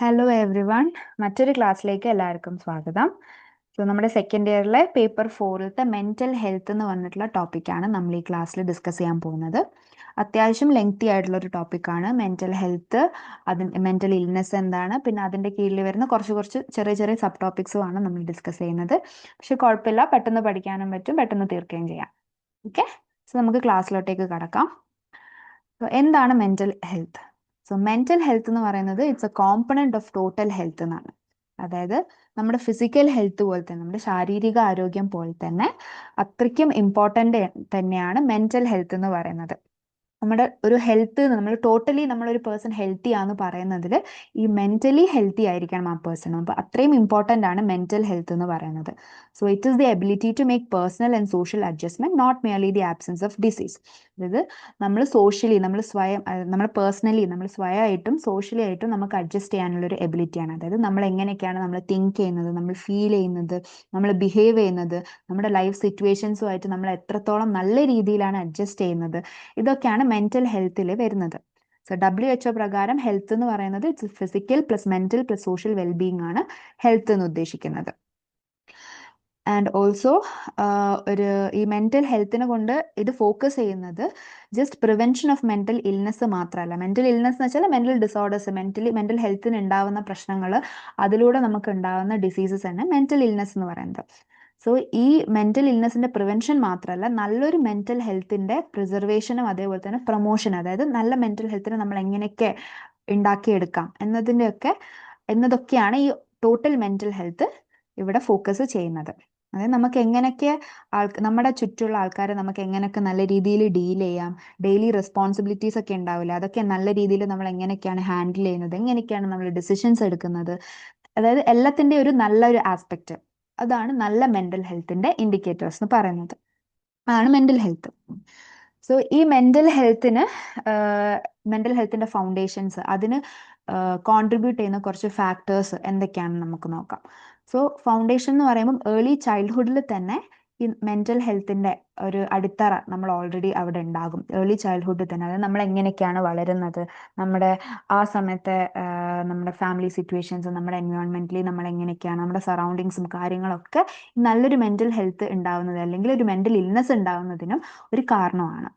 Hello every one, മറ്റൊരു ക്ലാസ്സിലേക്ക് എല്ലാവർക്കും സ്വാഗതം. സോ നമ്മുടെ സെക്കൻഡ് ഇയറിലെ പേപ്പർ 4ത്തെ മെന്റൽ ഹെൽത്ത് എന്ന് വന്നിട്ടുള്ള ടോപ്പിക്കാണ് നമ്മൾ ഈ ക്ലാസ്സിൽ ഡിസ്കസ് ചെയ്യാൻ പോകുന്നത്. അത്യാവശ്യം ലെങ്തി ആയിട്ടുള്ള ഒരു ടോപ്പിക്കാണ് മെന്റൽ ഹെൽത്ത്. മെന്റൽ ഇൽനെസ് എന്താണ്, പിന്നെ അതിൻ്റെ കീഴിൽ വരുന്ന കുറച്ച് ചെറിയ ചെറിയ സബ് ടോപ്പിക്സും ആണ് നമ്മൾ ഡിസ്കസ് ചെയ്യുന്നത്. പക്ഷെ കുഴപ്പമില്ല, പെട്ടെന്ന് പഠിക്കാനും പറ്റും, പെട്ടെന്ന് തീർക്കുകയും ചെയ്യാം. ഓക്കെ, സോ നമുക്ക് ക്ലാസ്സിലോട്ടേക്ക് കടക്കാം. So, എന്താണ് mental health? So mental health എന്ന് പറയുന്നത് it's A component of total health എന്നാണ്. അതായത് നമ്മുടെ ഫിസിക്കൽ ഹെൽത്ത് പോലെ തന്നെ, നമ്മുടെ ശാരീരിക ആരോഗ്യം പോലെ തന്നെ അത്രയ്ക്കും ഇമ്പോർട്ടൻ്റ് തന്നെയാണ് മെന്റൽ ഹെൽത്ത് എന്ന് പറയുന്നത്. നമ്മുടെ ഒരു ഹെൽത്ത്, നമ്മൾ ടോട്ടലി നമ്മളൊരു പേഴ്സൺ ഹെൽത്തി ആണെന്ന് പറയുന്നതിൽ ഈ മെന്റലി ഹെൽത്തി ആയിരിക്കണം ആ പേഴ്സൺ. അപ്പോൾ അത്രയും ഇമ്പോർട്ടൻ്റ് ആണ് മെന്റൽ ഹെൽത്ത് എന്ന് പറയുന്നത്. So it is the ability to make personal and social adjustment, not merely the absence of disease. അതായത് നമ്മൾ സോഷ്യലി, നമ്മൾ സ്വയം, നമ്മൾ പേഴ്സണലി, നമ്മൾ സ്വയമായിട്ടും സോഷ്യലി ആയിട്ടും നമുക്ക് അഡ്ജസ്റ്റ് ചെയ്യാനുള്ള ഒരു എബിലിറ്റിയാണ്. അതായത് നമ്മൾ എങ്ങനെയൊക്കെയാണ് നമ്മൾ തിങ്ക് ചെയ്യുന്നത്, നമ്മൾ ഫീൽ ചെയ്യുന്നത്, നമ്മൾ ബിഹേവ് ചെയ്യുന്നത്, നമ്മുടെ ലൈഫ് സിറ്റുവേഷൻസുമായിട്ട് നമ്മൾ എത്രത്തോളം നല്ല രീതിയിലാണ് അഡ്ജസ്റ്റ് ചെയ്യുന്നത്, ഇതൊക്കെയാണ് മെന്റൽ ഹെൽത്തിൽ വരുന്നത്. സോ WHO പ്രകാരം ഹെൽത്ത് എന്ന് പറയുന്നത് it's physical plus mental plus social wellbeing ആണ് ഹെൽത്ത് എന്ന് ഉദ്ദേശിക്കുന്നത്. ആൻഡ് ഓൾസോ ഈ മെന്റൽ ഹെൽത്തിനെ കൊണ്ട് ഇത് ഫോക്കസ് ചെയ്യുന്നത് just prevention of mental illness മാത്രമല്ല. മെന്റൽ ഇൽനെസ് എന്ന് വെച്ചാൽ മെന്റൽ ഡിസോർഡേഴ്സ്, മെന്റൽ ഹെൽത്തിന് ഉണ്ടാവുന്ന പ്രശ്നങ്ങൾ, അതിലൂടെ നമുക്ക് ഉണ്ടാവുന്ന ഡിസീസസ് തന്നെ മെന്റൽ ഇൽനെസ് എന്ന് പറയുന്നത്. സോ ഈ മെന്റൽ ഇൽനെസിന്റെ പ്രിവെൻഷൻ മാത്രമല്ല, നല്ലൊരു മെന്റൽ ഹെൽത്തിന്റെ പ്രിസർവേഷനും അതേപോലെ തന്നെ പ്രൊമോഷനും, അതായത് നല്ല മെന്റൽ ഹെൽത്തിനെ നമ്മൾ എങ്ങനെയൊക്കെ ഉണ്ടാക്കിയെടുക്കാം എന്നതൊക്കെയാണ് ഈ ടോട്ടൽ മെന്റൽ ഹെൽത്ത് ഇവിടെ ഫോക്കസ് ചെയ്യുന്നത്. അതായത് നമുക്ക് എങ്ങനെയൊക്കെ നമ്മുടെ ചുറ്റുള്ള ആൾക്കാരെ നമുക്ക് എങ്ങനെയൊക്കെ നല്ല രീതിയിൽ ഡീൽ ചെയ്യാം, ഡെയിലി റെസ്പോൺസിബിലിറ്റീസ് ഒക്കെ ഉണ്ടാവില്ല, അതൊക്കെ നല്ല രീതിയിൽ നമ്മൾ എങ്ങനെയൊക്കെയാണ് ഹാൻഡിൽ ചെയ്യുന്നത്, എങ്ങനെയൊക്കെയാണ് നമ്മൾ ഡിസിഷൻസ് എടുക്കുന്നത്, അതായത് എല്ലാത്തിൻ്റെ ഒരു നല്ലൊരു ആസ്പെക്റ്റ്, അതാണ് നല്ല മെന്റൽ ഹെൽത്തിന്റെ ഇൻഡിക്കേറ്റേഴ്സ് എന്ന് പറയുന്നത്. അതാണ് മെന്റൽ ഹെൽത്ത്. സോ ഈ മെന്റൽ ഹെൽത്തിന്റെ ഫൗണ്ടേഷൻസ്, അതിന് കോൺട്രിബ്യൂട്ട് ചെയ്യുന്ന കുറച്ച് ഫാക്ടേഴ്സ് എന്തൊക്കെയാണെന്ന് നമുക്ക് നോക്കാം. സോ ഫൗണ്ടേഷൻ എന്ന് പറയുമ്പോൾ ഏർലി ചൈൽഡ്ഹുഡിൽ തന്നെ ഈ മെന്റൽ ഹെൽത്തിന്റെ ഒരു അടിത്തറ നമ്മൾ ഓൾറെഡി അവിടെ ഉണ്ടാകും. ഏർലി ചൈൽഡ്ഹുഡിൽ തന്നെ, അതായത് നമ്മൾ എങ്ങനെയൊക്കെയാണ് വളരുന്നത്, നമ്മുടെ ആ സമയത്തെ നമ്മുടെ ഫാമിലി സിറ്റുവേഷൻസും നമ്മുടെ എൻവയോൺമെന്റലി നമ്മൾ എങ്ങനെയൊക്കെയാണ്, നമ്മുടെ സറൗണ്ടിങ്സും കാര്യങ്ങളൊക്കെ നല്ലൊരു മെന്റൽ ഹെൽത്ത് ഉണ്ടാവുന്നത് അല്ലെങ്കിൽ ഒരു മെന്റൽ ഇൽനെസ് ഉണ്ടാവുന്നതിനും ഒരു കാരണമാണ്.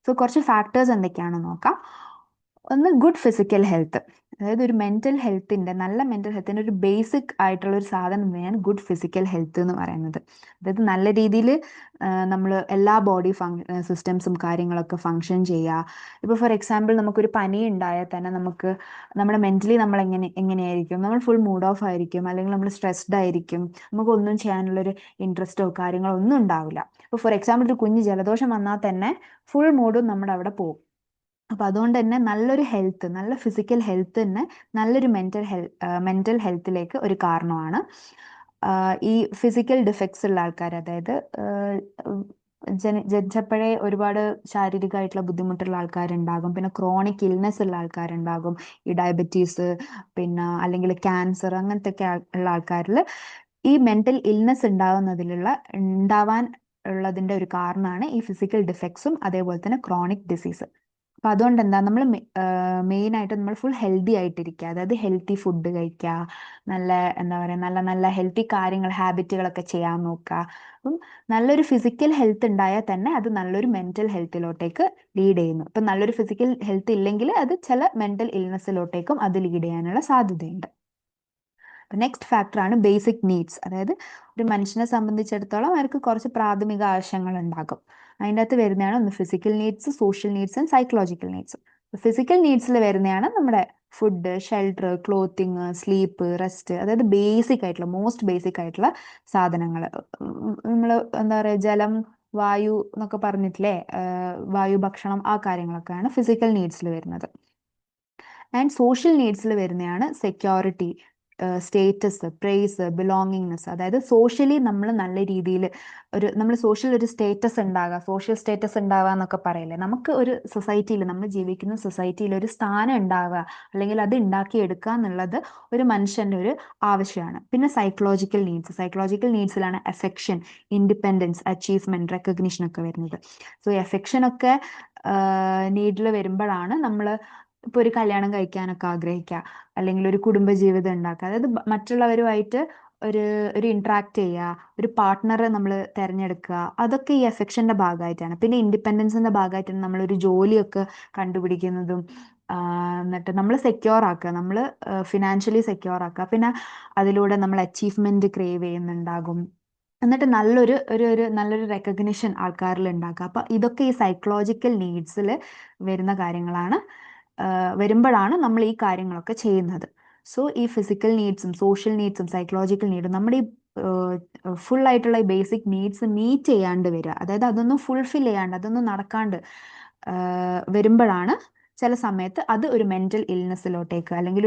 സോ കുറച്ച് ഫാക്ടേഴ്സ് എന്തൊക്കെയാണെന്ന് നോക്കാം. ഒന്ന്, ഗുഡ് ഫിസിക്കൽ ഹെൽത്ത്. അതായത് ഒരു നല്ല മെന്റൽ ഹെൽത്തിന്റെ ഒരു ബേസിക് ആയിട്ടുള്ള ഒരു സാധനം തന്നെയാണ് ഗുഡ് ഫിസിക്കൽ ഹെൽത്ത് എന്ന് പറയുന്നത്. അതായത് നല്ല രീതിയിൽ നമ്മൾ എല്ലാ ബോഡി സിസ്റ്റംസും കാര്യങ്ങളൊക്കെ ഫങ്ഷൻ ചെയ്യുക. ഇപ്പോൾ ഫോർ എക്സാമ്പിൾ നമുക്കൊരു പനി ഉണ്ടായാൽ തന്നെ നമ്മുടെ മെന്റലി നമ്മൾ എങ്ങനെയായിരിക്കും, നമ്മൾ ഫുൾ മൂഡ് ഓഫ് ആയിരിക്കും, അല്ലെങ്കിൽ നമ്മൾ സ്ട്രെസ്ഡ് ആയിരിക്കും, നമുക്കൊന്നും ചെയ്യാനുള്ളൊരു ഇൻട്രസ്റ്റോ കാര്യങ്ങളോ ഒന്നും ഉണ്ടാവില്ല. ഇപ്പോൾ ഫോർ എക്സാമ്പിൾ ഒരു കുഞ്ഞ് ജലദോഷം വന്നാൽ തന്നെ ഫുൾ മൂഡും നമ്മുടെ അവിടെ പോകും. അപ്പൊ അതുകൊണ്ട് തന്നെ നല്ലൊരു ഹെൽത്ത്, നല്ല ഫിസിക്കൽ ഹെൽത്ത് തന്നെ നല്ലൊരു മെന്റൽ ഹെൽത്തിലേക്ക് ഒരു കാരണമാണ്. ഈ ഫിസിക്കൽ ഡിഫക്ട്സ് ഉള്ള ആൾക്കാർ, അതായത് ജനിച്ചപ്പോഴേ ഒരുപാട് ശാരീരികമായിട്ടുള്ള ബുദ്ധിമുട്ടുള്ള ആൾക്കാരുണ്ടാകും, പിന്നെ ക്രോണിക് ഇൽനെസ് ഉള്ള ആൾക്കാരുണ്ടാകും, ഈ ഡയബറ്റീസ്, പിന്നെ അല്ലെങ്കിൽ ക്യാൻസർ, അങ്ങനത്തെ ഒക്കെ ഉള്ള ആൾക്കാരിൽ ഈ മെന്റൽ ഇൽനെസ് ഉണ്ടാവാൻ ഉള്ളതിന്റെ ഒരു കാരണമാണ് ഈ ഫിസിക്കൽ ഡിഫക്ട്സും അതേപോലെ തന്നെ ക്രോണിക് ഡിസീസ്. അപ്പൊ അതുകൊണ്ട് എന്താ, നമ്മൾ മെയിൻ ആയിട്ട് നമ്മൾ ഫുൾ ഹെൽത്തി ആയിട്ടിരിക്കുക, അതായത് ഹെൽത്തി ഫുഡ് കഴിക്കുക, നല്ല എന്താ പറയുക, നല്ല നല്ല ഹെൽത്തി ഹാബിറ്റുകളൊക്കെ ചെയ്യാൻ നോക്കുക. അപ്പം നല്ലൊരു ഫിസിക്കൽ ഹെൽത്ത് ഉണ്ടായാൽ തന്നെ അത് നല്ലൊരു മെന്റൽ ഹെൽത്തിലോട്ടേക്ക് ലീഡ് ചെയ്യുന്നു. ഇപ്പം നല്ലൊരു ഫിസിക്കൽ ഹെൽത്ത് ഇല്ലെങ്കിൽ അത് ചില മെന്റൽ ഇൽനെസ്സിലോട്ടേക്കും അത് ലീഡ് ചെയ്യാനുള്ള സാധ്യതയുണ്ട്. നെക്സ്റ്റ് ഫാക്ടറാണ് ബേസിക് നീഡ്സ്. അതായത് ഒരു മനുഷ്യനെ സംബന്ധിച്ചിടത്തോളം അവർക്ക് കുറച്ച് പ്രാഥമിക ആവശ്യങ്ങൾ ഉണ്ടാകും. അതിൻ്റെ അകത്ത് വരുന്നതാണ് ഒന്ന് physical needs, social needs and psychological needs. Physical നീഡ്സിൽ വരുന്നതാണ് നമ്മുടെ food, shelter, clothing, sleep, rest, അതായത് ബേസിക് ആയിട്ടുള്ള, മോസ്റ്റ് ബേസിക് ആയിട്ടുള്ള സാധനങ്ങൾ. നമ്മൾ എന്താ പറയുക, ജലം, വായു എന്നൊക്കെ പറഞ്ഞിട്ടില്ലേ, വായു, ഭക്ഷണം, ആ കാര്യങ്ങളൊക്കെയാണ് ഫിസിക്കൽ നീഡ്സിൽ വരുന്നത്. ആൻഡ് സോഷ്യൽ നീഡ്സിൽ വരുന്നതാണ് സെക്യൂരിറ്റി, സ്റ്റേറ്റസ്, പ്രൈസ്, ബിലോങ്ങിങ്നെസ്. അതായത് സോഷ്യലി നമ്മൾ നല്ല രീതിയിൽ നമ്മൾ ഒരു സ്റ്റേറ്റസ് ഉണ്ടാകുക, സോഷ്യൽ സ്റ്റേറ്റസ് ഉണ്ടാവുക എന്നൊക്കെ പറയില്ലേ, നമുക്ക് ഒരു സൊസൈറ്റിയിൽ, നമ്മൾ ജീവിക്കുന്ന സൊസൈറ്റിയിൽ ഒരു സ്ഥാനം ഉണ്ടാവുക അല്ലെങ്കിൽ അത് ഉണ്ടാക്കിയെടുക്കുക എന്നുള്ളത് ഒരു മനുഷ്യന്റെ ഒരു ആവശ്യമാണ്. പിന്നെ സൈക്കോളജിക്കൽ നീഡ്സിലാണ് എഫെക്ഷൻ, ഇൻഡിപെൻഡൻസ്, അച്ചീവ്മെന്റ്, റെക്കഗ്നിഷൻ ഒക്കെ വരുന്നത്. സോ എഫെക്ഷൻ ഒക്കെ നീഡിൽ വരുമ്പോഴാണ് നമ്മൾ ഇപ്പോൾ ഒരു കല്യാണം കഴിക്കാനൊക്കെ ആഗ്രഹിക്കുക, അല്ലെങ്കിൽ ഒരു കുടുംബജീവിതം ഉണ്ടാക്കുക, അതായത് മറ്റുള്ളവരുമായിട്ട് ഒരു ഒരു ഇന്ററാക്ട് ചെയ്യുക, ഒരു പാർട്ട്ണറെ നമ്മൾ തിരഞ്ഞെടുക്കുക, അതൊക്കെ ഈ എഫെക്ഷന്റെ ഭാഗമായിട്ടാണ്. പിന്നെ ഇൻഡിപെൻഡൻസിന്റെ ഭാഗമായിട്ടാണ് നമ്മളൊരു ജോലിയൊക്കെ കണ്ടുപിടിക്കുന്നതും എന്നിട്ട് നമ്മൾ സെക്യൂർ ആക്കുക, നമ്മൾ ഫിനാൻഷ്യലി സെക്യൂർ ആക്കുക, പിന്നെ അതിലൂടെ നമ്മൾ അച്ചീവ്മെന്റ് ക്രേവ് ചെയ്യുന്നുണ്ടാകും, എന്നിട്ട് നല്ലൊരു റെക്കഗ്നിഷൻ ആൾക്കാരിൽ ഉണ്ടാക്കുക. അപ്പൊ ഇതൊക്കെ ഈ സൈക്കോളജിക്കൽ നീഡ്സിൽ വരുന്ന കാര്യങ്ങളാണ്. വരുമ്പോഴാണ് നമ്മൾ ഈ കാര്യങ്ങളൊക്കെ ചെയ്യുന്നത്. സോ ഈ ഫിസിക്കൽ നീഡ്സും സോഷ്യൽ നീഡ്സും സൈക്കോളജിക്കൽ നീഡും നമ്മുടെ ഈ ഫുൾ ആയിട്ടുള്ള ഈ ബേസിക് നീഡ്സ് മീറ്റ് ചെയ്യാണ്ട് വരിക, അതായത് അതൊന്നും ഫുൾഫിൽ ചെയ്യാണ്ട്, അതൊന്നും നടക്കാണ്ട് വരുമ്പോഴാണ് ചില സമയത്ത് അത് ഒരു മെന്റൽ ഇൽനെസ്സിലോട്ടേക്ക്, അല്ലെങ്കിൽ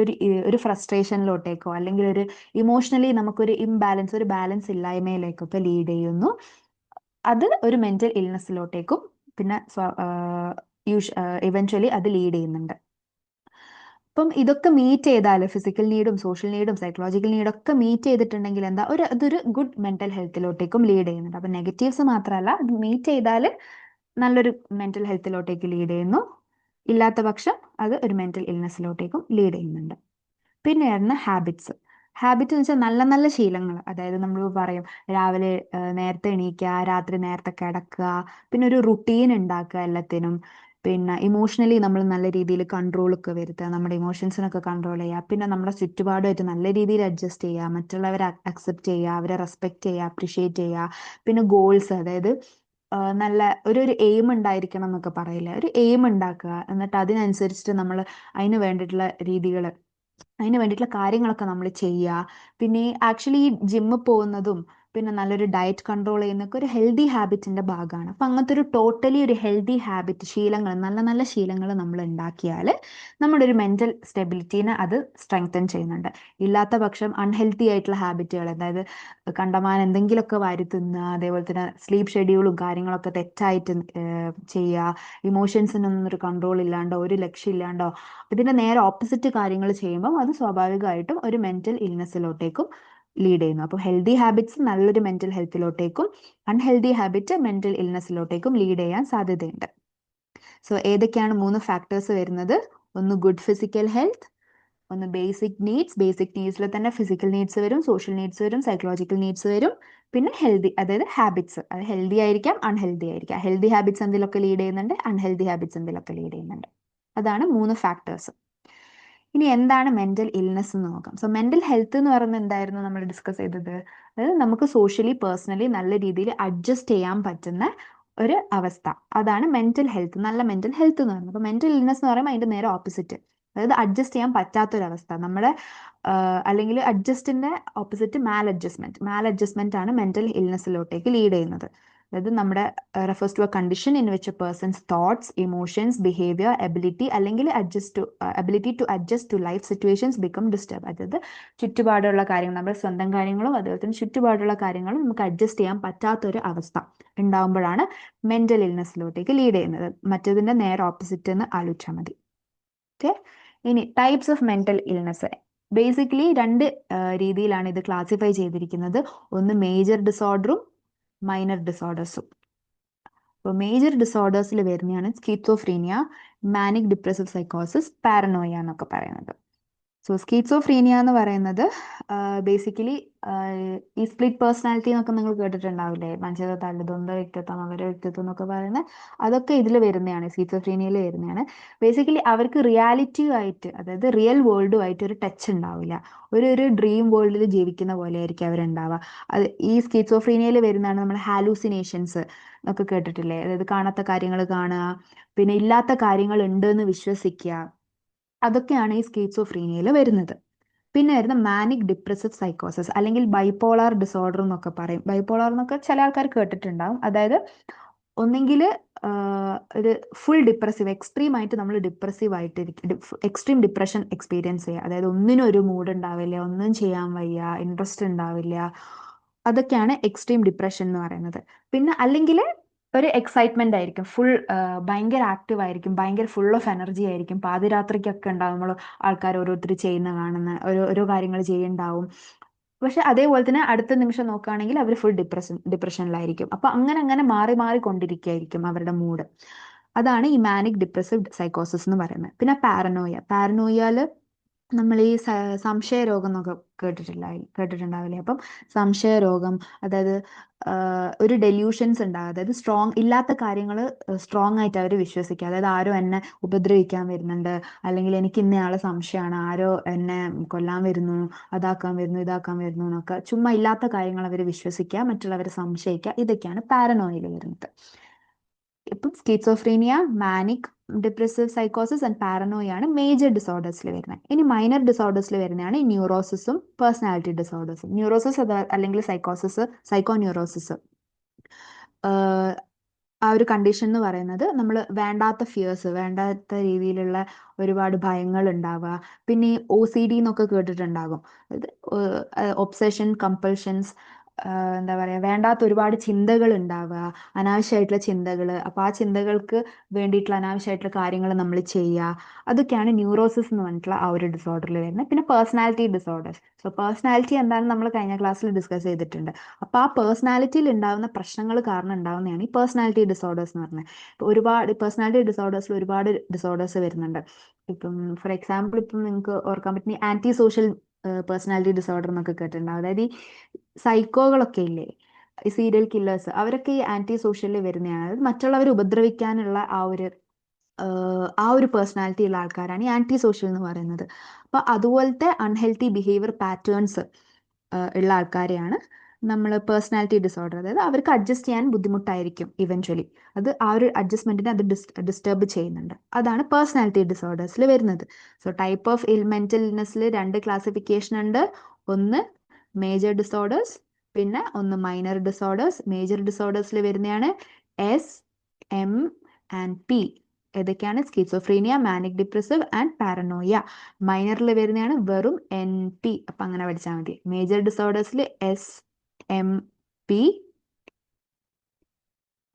ഒരു ഫ്രസ്ട്രേഷനിലോട്ടേക്കോ, അല്ലെങ്കിൽ ഒരു ഇമോഷണലി നമുക്കൊരു ഇംബാലൻസ്, ഒരു ബാലൻസ് ഇല്ലായ്മയിലേക്കൊക്കെ ലീഡ് ചെയ്യുന്നു. അത് ഒരു മെന്റൽ ഇൽനെസ്സിലോട്ടേക്കും പിന്നെ ഇവൻച്വലി അത് ലീഡ് ചെയ്യുന്നുണ്ട്. അപ്പം ഇതൊക്കെ മീറ്റ് ചെയ്താൽ, ഫിസിക്കൽ നീഡും സോഷ്യൽ നീഡും സൈക്കോളജിക്കൽ നീഡും ഒക്കെ മീറ്റ് ചെയ്തിട്ടുണ്ടെങ്കിൽ അതൊരു ഗുഡ് മെന്റൽ ഹെൽത്തിലോട്ടേക്കും ലീഡ് ചെയ്യുന്നുണ്ട്. അപ്പൊ നെഗറ്റീവ്സ് മാത്രമല്ല, അത് മീറ്റ് ചെയ്താൽ നല്ലൊരു മെന്റൽ ഹെൽത്തിലോട്ടേക്ക് ലീഡ് ചെയ്യുന്നു, ഇല്ലാത്ത പക്ഷം അത് ഒരു മെന്റൽ ഇൽനെസ്സിലോട്ടേക്കും ലീഡ് ചെയ്യുന്നുണ്ട്. പിന്നെയായിരുന്നു ഹാബിറ്റ്സ്. ഹാബിറ്റ് എന്ന് വെച്ചാൽ നല്ല നല്ല ശീലങ്ങൾ, അതായത് നമ്മൾ പറയും രാവിലെ നേരത്തെ എണീക്കുക, രാത്രി നേരത്തെ കിടക്കുക, പിന്നെ ഒരു റുട്ടീൻ ഉണ്ടാക്കുക എല്ലാത്തിനും, പിന്നെ ഇമോഷണലി നമ്മൾ നല്ല രീതിയിൽ കൺട്രോൾ ഒക്കെ വരുത്തുക, നമ്മുടെ ഇമോഷൻസിനൊക്കെ കൺട്രോൾ ചെയ്യുക, പിന്നെ നമ്മുടെ ചുറ്റുപാടുമായിട്ട് നല്ല രീതിയിൽ അഡ്ജസ്റ്റ് ചെയ്യുക, മറ്റുള്ളവരെ അക്സെപ്റ്റ് ചെയ്യുക, അവരെ റെസ്പെക്ട് ചെയ്യുക, അപ്രിഷിയേറ്റ് ചെയ്യുക, പിന്നെ ഗോൾസ്, അതായത് നല്ല ഒരു എയിം ഉണ്ടായിരിക്കണം എന്നൊക്കെ പറയില്ലേ, ഒരു എയിം ഉണ്ടാക്കുക, എന്നിട്ട് അതിനനുസരിച്ചിട്ട് നമ്മൾ അതിന് വേണ്ടിയിട്ടുള്ള രീതികൾ, അതിന് വേണ്ടിയിട്ടുള്ള കാര്യങ്ങളൊക്കെ നമ്മൾ ചെയ്യുക. പിന്നെ ആക്ച്വലി ഈ ജിമ്മിൽ പോകുന്നതും പിന്നെ നല്ലൊരു ഡയറ്റ് കൺട്രോൾ ചെയ്യുന്നൊക്കെ ഒരു ഹെൽത്തി ഹാബിറ്റിന്റെ ഭാഗമാണ്. അപ്പം അങ്ങനത്തെ ഒരു ടോട്ടലി ഒരു ഹെൽത്തി ഹാബിറ്റ്, ശീലങ്ങൾ, നല്ല നല്ല ശീലങ്ങൾ നമ്മൾ ഉണ്ടാക്കിയാൽ നമ്മുടെ ഒരു മെന്റൽ സ്റ്റെബിലിറ്റീനെ അത് സ്ട്രെങ്തൻ ചെയ്യുന്നുണ്ട്. ഇല്ലാത്ത പക്ഷം അൺഹെൽത്തി ആയിട്ടുള്ള ഹാബിറ്റുകൾ, അതായത് കണ്ടമാൻ എന്തെങ്കിലുമൊക്കെ വാരി തിന്നുക, അതേപോലെ തന്നെ സ്ലീപ്പ് ഷെഡ്യൂളും കാര്യങ്ങളൊക്കെ തെറ്റായിട്ട് ചെയ്യുക, ഇമോഷൻസിനൊന്നും ഒരു കൺട്രോൾ ഇല്ലാണ്ടോ ഒരു ലക്ഷ്യം ഇല്ലാണ്ടോ ഇതിന്റെ നേരെ ഓപ്പോസിറ്റ് കാര്യങ്ങൾ ചെയ്യുമ്പോൾ അത് സ്വാഭാവികമായിട്ടും ഒരു മെന്റൽ ഇൽനെസ്സിലോട്ടേക്കും ലീഡ് ചെയ്യുന്നു. അപ്പോൾ ഹെൽത്തി ഹാബിറ്റ്സ് നല്ലൊരു മെന്റൽ ഹെൽത്തിലോട്ടേക്കും, അൺഹെൽത്തി ഹാബിറ്റ് മെന്റൽ ഇൽനെസ്സിലോട്ടേക്കും ലീഡ് ചെയ്യാൻ സാധ്യതയുണ്ട്. സോ ഏതൊക്കെയാണ് 3 ഫാക്ടേഴ്സ് വരുന്നത്? ഒന്ന് ഗുഡ് ഫിസിക്കൽ ഹെൽത്ത്, ഒന്ന് ബേസിക് നീഡ്സിൽ തന്നെ ഫിസിക്കൽ നീഡ്സ് വരും, സോഷ്യൽ നീഡ്സ് വരും, സൈക്കോളജിക്കൽ നീഡ്സ് വരും, പിന്നെ ഹെൽത്തി, അതായത് ഹാബിറ്റ്സ്, അത് ഹെൽത്തി ആയിരിക്കാം അൺഹെൽത്തി ആയിരിക്കാം. ഹെൽത്തി ഹാബിറ്റ്സ് എന്തിലൊക്കെ ലീഡ് ചെയ്യുന്നുണ്ട്, അൺഹെൽത്തി ഹാബിറ്റ്സ് എന്തിലൊക്കെ ലീഡ് ചെയ്യുന്നുണ്ട്. അതാണ് 3 ഫാക്ടേഴ്സ്. ഇനി എന്താണ് മെന്റൽ ഇൽനെസ് എന്ന് നോക്കാം. സോ മെന്റൽ ഹെൽത്ത് എന്ന് പറയുന്നത് എന്തായിരുന്നു നമ്മൾ ഡിസ്കസ് ചെയ്തത്? അതായത് നമുക്ക് സോഷ്യലി പേഴ്സണലി നല്ല രീതിയിൽ അഡ്ജസ്റ്റ് ചെയ്യാൻ പറ്റുന്ന ഒരു അവസ്ഥ, അതാണ് മെന്റൽ ഹെൽത്ത്, നല്ല മെന്റൽ ഹെൽത്ത് എന്ന് പറയുന്നത്. അപ്പോൾ മെന്റൽ ഇൽനെസ് എന്ന് പറയുമ്പോൾ അതിന്റെ നേരെ ഓപ്പോസിറ്റ്, അതായത് അഡ്ജസ്റ്റ് ചെയ്യാൻ പറ്റാത്തൊരവസ്ഥ, നമ്മുടെ അല്ലെങ്കിൽ അഡ്ജസ്റ്റിന്റെ ഓപ്പോസിറ്റ് മാൽ അഡ്ജസ്റ്റ്മെന്റ് ആണ് മെന്റൽ ഇൽനെസ്സിലോട്ടേക്ക് ലീഡ് ചെയ്യുന്നത്. അതായത് നമ്മുടെ refers to a condition in which a person's thoughts, emotions, behaviour, ability to adjust to life situations become disturb. അതായത് ചുറ്റുപാടുള്ള കാര്യങ്ങൾ, നമ്മുടെ സ്വന്തം കാര്യങ്ങളും അതുപോലെ തന്നെ ചുറ്റുപാടുള്ള കാര്യങ്ങളും നമുക്ക് അഡ്ജസ്റ്റ് ചെയ്യാൻ പറ്റാത്തൊരു അവസ്ഥ ഉണ്ടാകുമ്പോഴാണ് മെന്റൽ ഇൽനെസ്സിലോട്ടേക്ക് ലീഡ് ചെയ്യുന്നത്. മറ്റതിന്റെ നേരെ ഓപ്പോസിറ്റ് എന്ന് ആലോചിച്ചാൽ മതി. ഓക്കെ, ഇനി types of mental illness. Basically 2 രീതിയിലാണ് ഇത് ക്ലാസിഫൈ ചെയ്തിരിക്കുന്നത്. ഒന്ന് മേജർ ഡിസോർഡറും മൈനർ ഡിസോർഡേഴ്സും. അപ്പോൾ മേജർ ഡിസോർഡേഴ്സിൽ വരുന്നതാണ് സ്കീസോഫ്രീനിയ, മാനിക് ഡിപ്രസീവ് സൈക്കോസിസ്, പാരനോയ എന്നൊക്കെ പറയുന്നത്. സോ സ്കീസോഫ്രീനിയ എന്ന് പറയുന്നത് ബേസിക്കലി ഈ സ്പ്ലിറ്റ് പേഴ്സണാലിറ്റി എന്നൊക്കെ നിങ്ങൾ കേട്ടിട്ടുണ്ടാവില്ലേ, മനുഷ്യരുടെ തല്ലുതൊണ്ട വ്യക്തിത്വം, അവരുടെ വ്യക്തിത്വം എന്നൊക്കെ പറയുന്നത്, അതൊക്കെ ഇതിൽ വരുന്നതാണ്, സ്കീസോഫ്രീനിയയിൽ വരുന്നതാണ്. ബേസിക്കലി അവർക്ക് റിയാലിറ്റിയുമായിട്ട്, അതായത് റിയൽ വേൾഡുമായിട്ട് ഒരു ടച്ച് ഉണ്ടാവില്ല, ഒരു ഡ്രീം വേൾഡിൽ ജീവിക്കുന്ന പോലെ ആയിരിക്കും അവരുണ്ടാവുക. അത് ഈ സ്കീസോഫ്രീനിയയിൽ വരുന്നതാണ് നമ്മൾ ഹാലൂസിനേഷൻസ് ഒക്കെ കേട്ടിട്ടില്ലേ, അതായത് കാണാത്ത കാര്യങ്ങൾ കാണുക, പിന്നെ ഇല്ലാത്ത കാര്യങ്ങൾ ഉണ്ട് എന്ന് വിശ്വസിക്കുക, അതൊക്കെയാണ് ഈ സ്കീസോഫ്രീനിയയിൽ വരുന്നത്. പിന്നെ വരുന്ന മാനിക് ഡിപ്രസീവ് സൈക്കോസിസ് അല്ലെങ്കിൽ ബൈപോളാർ ഡിസോർഡർ എന്നൊക്കെ പറയും. ബൈപോളാർ എന്നൊക്കെ ചില ആൾക്കാർ കേട്ടിട്ടുണ്ടാവും. അതായത് ഒന്നെങ്കിൽ ഒരു ഫുൾ ഡിപ്രസീവ്, എക്സ്ട്രീം ആയിട്ട് നമ്മൾ ഡിപ്രസീവ് ആയിട്ടിരിക്കും, എക്സ്ട്രീം ഡിപ്രഷൻ എക്സ്പീരിയൻസ് ചെയ്യുക, അതായത് ഒന്നിനും ഒരു മൂഡ് ഉണ്ടാവില്ല, ഒന്നും ചെയ്യാൻ വയ്യ, ഇൻട്രസ്റ്റ് ഉണ്ടാവില്ല, അതൊക്കെയാണ് എക്സ്ട്രീം ഡിപ്രഷൻ എന്ന് പറയുന്നത്. പിന്നെ അല്ലെങ്കിൽ ഒരു എക്സൈറ്റ്മെന്റ് ആയിരിക്കും, ഭയങ്കര ആക്റ്റീവ് ആയിരിക്കും, ഭയങ്കര ഫുൾ ഓഫ് എനർജി ആയിരിക്കും, പാതിരാത്രിക്കൊക്കെ ഉണ്ടാവും നമ്മൾ ആൾക്കാർ ഓരോരുത്തർ ചെയ്യുന്ന കാണുന്ന ഓരോ കാര്യങ്ങൾ ചെയ്യുന്നുണ്ടാവും. പക്ഷെ അതേപോലെ തന്നെ അടുത്ത നിമിഷം നോക്കുകയാണെങ്കിൽ അവർ ഫുൾ ഡിപ്രഷനിലായിരിക്കും. അപ്പൊ അങ്ങനെ അങ്ങനെ മാറി മാറിക്കൊണ്ടിരിക്കുകയായിരിക്കും അവരുടെ മൂഡ്. അതാണ് ഈ മാനിക് ഡിപ്രസീവ് സൈക്കോസിസ് എന്ന് പറയുന്നത്. പിന്നെ പാരനോയാല് നമ്മൾ ഈ സംശയരോഗം എന്നൊക്കെ കേട്ടിട്ടുണ്ടാവില്ലേ? അപ്പം സംശയരോഗം, അതായത് ഒരു ഡെല്യൂഷൻസ് ഉണ്ടാകും. അതായത് സ്ട്രോങ് ഇല്ലാത്ത കാര്യങ്ങൾ സ്ട്രോങ് ആയിട്ട് അവർ വിശ്വസിക്കുക. അതായത് ആരോ എന്നെ ഉപദ്രവിക്കാൻ വരുന്നുണ്ട്, അല്ലെങ്കിൽ എനിക്ക് ഇന്നയാളെ സംശയമാണ്, ആരോ എന്നെ കൊല്ലാൻ വരുന്നു, അതാക്കാൻ വരുന്നു, ഇതാക്കാൻ വരുന്നു എന്നൊക്കെ ചുമ്മാ ഇല്ലാത്ത കാര്യങ്ങൾ അവർ വിശ്വസിക്കുക, മറ്റുള്ളവരെ സംശയിക്കുക. ഇതൊക്കെയാണ് പാരനോയിൽ വരുന്നത്. ഇപ്പം സ്കിസോഫ്രീനിയ, മാനിക് ഡിപ്രസീവ് സൈക്കോസിസ് ആൻഡ് പാരനോയാണ് മേജർ ഡിസോർഡേഴ്സിൽ വരുന്നത്. ഇനി മൈനർ ഡിസോർഡേഴ്സിൽ വരുന്നതാണ് ഈ ന്യൂറോസിസും പേഴ്സണാലിറ്റി ഡിസോർഡേഴ്സും. ന്യൂറോസിസ് അല്ലെങ്കിൽ സൈക്കോ ന്യൂറോസിസ്, ആ ഒരു കണ്ടീഷൻ എന്ന് പറയുന്നത് നമ്മൾ വേണ്ടാത്ത ഫിയേഴ്സ്, വേണ്ടാത്ത രീതിയിലുള്ള ഒരുപാട് ഭയങ്ങൾ ഉണ്ടാവുക. പിന്നെ OCD എന്നൊക്കെ കേട്ടിട്ടുണ്ടാകും. അതായത് ഒബ്സഷൻ, കമ്പൾഷൻസ്, എന്താ പറയുക, വേണ്ടാത്ത ഒരുപാട് ചിന്തകൾ ഉണ്ടാവുക, അനാവശ്യമായിട്ടുള്ള ചിന്തകൾ. അപ്പോൾ ആ ചിന്തകൾക്ക് വേണ്ടിയിട്ടുള്ള അനാവശ്യമായിട്ടുള്ള കാര്യങ്ങൾ നമ്മൾ ചെയ്യുക. അതൊക്കെയാണ് ന്യൂറോസിസ് എന്ന് പറഞ്ഞിട്ടുള്ള ആ ഒരു ഡിസോർഡറിൽ വരുന്നത്. പിന്നെ പേഴ്സണാലിറ്റി ഡിസോർഡേഴ്സ്. സോ പേഴ്സണാലിറ്റി എന്താണെന്ന് നമ്മൾ കഴിഞ്ഞ ക്ലാസ്സിൽ ഡിസ്കസ് ചെയ്തിട്ടുണ്ട്. അപ്പോൾ ആ പേഴ്സണാലിറ്റിയിൽ ഉണ്ടാകുന്ന പ്രശ്നങ്ങൾ കാരണം ഉണ്ടാകുന്നതാണ് ഈ പേഴ്സണാലിറ്റി ഡിസോർഡേഴ്സ് എന്ന് പറഞ്ഞത്. ഇപ്പോൾ ഒരുപാട് പേഴ്സണാലിറ്റി ഡിസോർഡേഴ്സിൽ ഒരുപാട് ഡിസോർഡേഴ്സ് വരുന്നുണ്ട്. ഇപ്പം ഫോർ എക്സാമ്പിൾ, ഇപ്പം നിങ്ങൾക്ക് ഓർക്കാൻ പറ്റുന്ന ആന്റി സോഷ്യൽ പേഴ്സണാലിറ്റി ഡിസോർഡർ എന്നൊക്കെ കേട്ടിട്ടുണ്ടാവും. അതായത് ഈ സൈക്കോകളൊക്കെ ഇല്ലേ, ഈ സീരിയൽ കില്ലേഴ്സ്, അവരൊക്കെ ഈ ആന്റി സോഷ്യലിൽ വരുന്നതാണ്. അതായത് മറ്റുള്ളവരെ ഉപദ്രവിക്കാനുള്ള ആ ഒരു പേഴ്സണാലിറ്റി ഉള്ള ആൾക്കാരാണ് ഈ ആന്റി സോഷ്യൽ എന്ന് പറയുന്നത്. അപ്പോൾ അതുപോലത്തെ അൺഹെൽത്തി ബിഹേവിയർ പാറ്റേൺസ് ഉള്ള ആൾക്കാരെയാണ് നമ്മൾ പേഴ്സണാലിറ്റി ഡിസോർഡർ, അതായത് അവർക്ക് അഡ്ജസ്റ്റ് ചെയ്യാൻ ബുദ്ധിമുട്ടായിരിക്കും ഇവൻച്വലി. ആ ഒരു അഡ്ജസ്റ്റ്മെന്റിനെ അത് ഡിസ്റ്റർബ് ചെയ്യുന്നുണ്ട്. അതാണ് പേഴ്സണാലിറ്റി ഡിസോർഡേഴ്സിൽ വരുന്നത്. സോ ടൈപ്പ് ഓഫ് മെന്റൽ ഇൽനെസ്സിൽ 2 ക്ലാസിഫിക്കേഷൻ ഉണ്ട്. ഒന്ന് മേജർ ഡിസോർഡേഴ്സ്, പിന്നെ ഒന്ന് മൈനർ ഡിസോർഡേഴ്സ്. മേജർ ഡിസോർഡേഴ്സിൽ വരുന്നതാണ് SMP. ഏതൊക്കെയാണ്? Schizophrenia, manic depressive and paranoia. മൈനറിൽ വരുന്നതാണ് വെറും NP. അപ്പം അങ്ങനെ പഠിച്ചാൽ മതി. മേജർ ഡിസോർഡേഴ്സിൽ SMP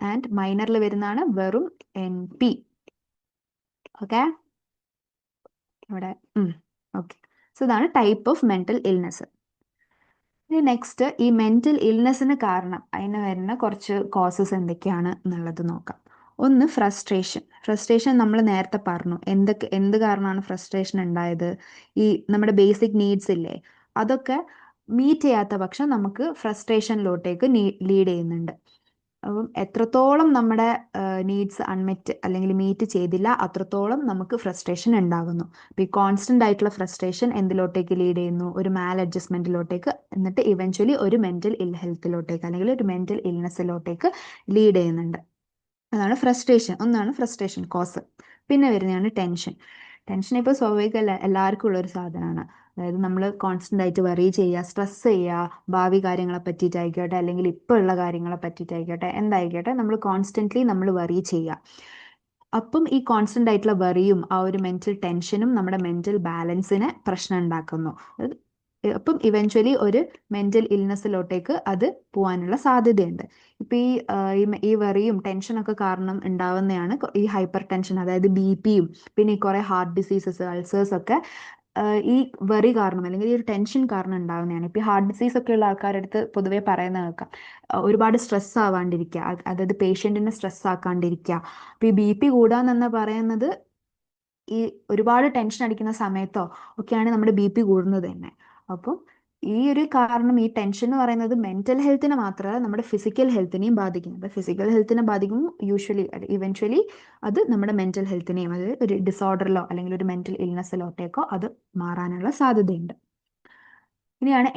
ആൻഡ് മൈനറിൽ വരുന്നതാണ് വെറും NP. ഓക്കെ, ഇവിടെ ഓക്കെ. സോ ഇതാണ് ടൈപ്പ് ഓഫ് മെന്റൽ ഇൽനെസ്. ഇനി നെക്സ്റ്റ്, ഈ മെന്റൽ ഇൽനെസ്സിന് കാരണം അതിന് വരുന്ന കുറച്ച് കോസസ് എന്തൊക്കെയാണ് എന്നുള്ളത് നോക്കാം. ഒന്ന് ഫ്രസ്ട്രേഷൻ നമ്മൾ നേരത്തെ പറഞ്ഞു. എന്ത് കാരണമാണ് ഫ്രസ്ട്രേഷൻ ഉണ്ടായത്? ഈ നമ്മുടെ ബേസിക് നീഡ്സ് ഇല്ലേ, അതൊക്കെ മീറ്റ് ചെയ്യാത്ത പക്ഷം നമുക്ക് ഫ്രസ്ട്രേഷനിലോട്ടേക്ക് ലീഡ് ചെയ്യുന്നുണ്ട്. അപ്പം എത്രത്തോളം നമ്മുടെ നീഡ്സ് അൺമെറ്റ് അല്ലെങ്കിൽ മീറ്റ് ചെയ്തില്ല, അത്രത്തോളം നമുക്ക് ഫ്രസ്ട്രേഷൻ ഉണ്ടാകുന്നു. അപ്പോൾ ഈ കോൺസ്റ്റന്റ് ആയിട്ടുള്ള ഫ്രസ്ട്രേഷൻ എന്തിലോട്ടേക്ക് ലീഡ് ചെയ്യുന്നു? ഒരു മാൽ അഡ്ജസ്റ്റ്മെന്റിലോട്ടേക്ക്, എന്നിട്ട് ഇവൻച്വലി ഒരു മെന്റൽ ഇൽ ഹെൽത്തിലോട്ടേക്ക് അല്ലെങ്കിൽ ഒരു മെന്റൽ ഇൽനെസ്സിലോട്ടേക്ക് ലീഡ് ചെയ്യുന്നുണ്ട്. അതാണ് ഒന്നാണ് ഫ്രസ്ട്രേഷൻ കോസ്. പിന്നെ വരുന്നതാണ് ടെൻഷൻ ഇപ്പോൾ സ്വാഭാവികമല്ല, എല്ലാവർക്കും ഉള്ളൊരു സാധനമാണ്. അതായത് നമ്മൾ കോൺസ്റ്റന്റ് ആയിട്ട് വറി ചെയ്യുക, സ്ട്രെസ് ചെയ്യുക, ഭാവി കാര്യങ്ങളെ പറ്റിയിട്ടായിക്കോട്ടെ, അല്ലെങ്കിൽ ഇപ്പോൾ ഉള്ള കാര്യങ്ങളെ പറ്റിയിട്ടായിക്കോട്ടെ, എന്തായിക്കോട്ടെ, നമ്മൾ കോൺസ്റ്റന്റ്ലി നമ്മൾ വറി ചെയ്യുക. അപ്പം ഈ കോൺസ്റ്റന്റ് ആയിട്ടുള്ള വറിയും ആ ഒരു മെന്റൽ ടെൻഷനും നമ്മുടെ മെന്റൽ ബാലൻസിനെ പ്രശ്നം ഉണ്ടാക്കുന്നു. അപ്പം ഇവൻച്വലി ഒരു മെന്റൽ ഇൽനെസ്സിലോട്ടേക്ക് അത് പോകാനുള്ള സാധ്യതയുണ്ട്. ഇപ്പം ഈ വറിയും ടെൻഷനൊക്കെ കാരണം ഉണ്ടാവുന്നതാണ് ഈ ഹൈപ്പർ ടെൻഷൻ, അതായത് BP-യും പിന്നെ ഈ കുറേ ഹാർട്ട് ഡിസീസസ്, അൾസേഴ്സ് ഒക്കെ ഈ വറി കാരണം അല്ലെങ്കിൽ ഈ ഒരു ടെൻഷൻ കാരണം ഉണ്ടാവുന്നതാണ്. ഇപ്പം ഈ ഹാർട്ട് ഡിസീസ് ഒക്കെ ഉള്ള ആൾക്കാരുടെ അടുത്ത് പൊതുവേ പറയുന്നത് കേൾക്കാം, ഒരുപാട് സ്ട്രെസ് ആവാണ്ടിരിക്കുക, അതായത് പേഷ്യൻറ്റിനെ സ്ട്രെസ് ആക്കാണ്ടിരിക്കുക. അപ്പോൾ ഈ BP കൂടാന്നെന്ന് പറയുന്നത് ഈ ഒരുപാട് ടെൻഷൻ അടിക്കുന്ന സമയത്തോ ഒക്കെയാണ് നമ്മുടെ BP കൂടുന്നത് തന്നെ. അപ്പം ഈ ഒരു കാരണം, ഈ ടെൻഷൻ എന്ന് പറയുന്നത് മെന്റൽ ഹെൽത്തിനെ മാത്രമല്ല നമ്മുടെ ഫിസിക്കൽ ഹെൽത്തിനെയും ബാധിക്കും. അപ്പോൾ ഫിസിക്കൽ ഹെൽത്തിനെ ബാധിക്കുമ്പോൾ ഇവൻച്വലി അത് നമ്മുടെ മെന്റൽ ഹെൽത്തിനെയും, അതായത് ഒരു ഡിസോർഡറിലോ അല്ലെങ്കിൽ ഒരു മെന്റൽ ഇൽനെസ്സിലോട്ടേക്കോ അത് മാറാനുള്ള സാധ്യതയുണ്ട്. ഇനിയാണ്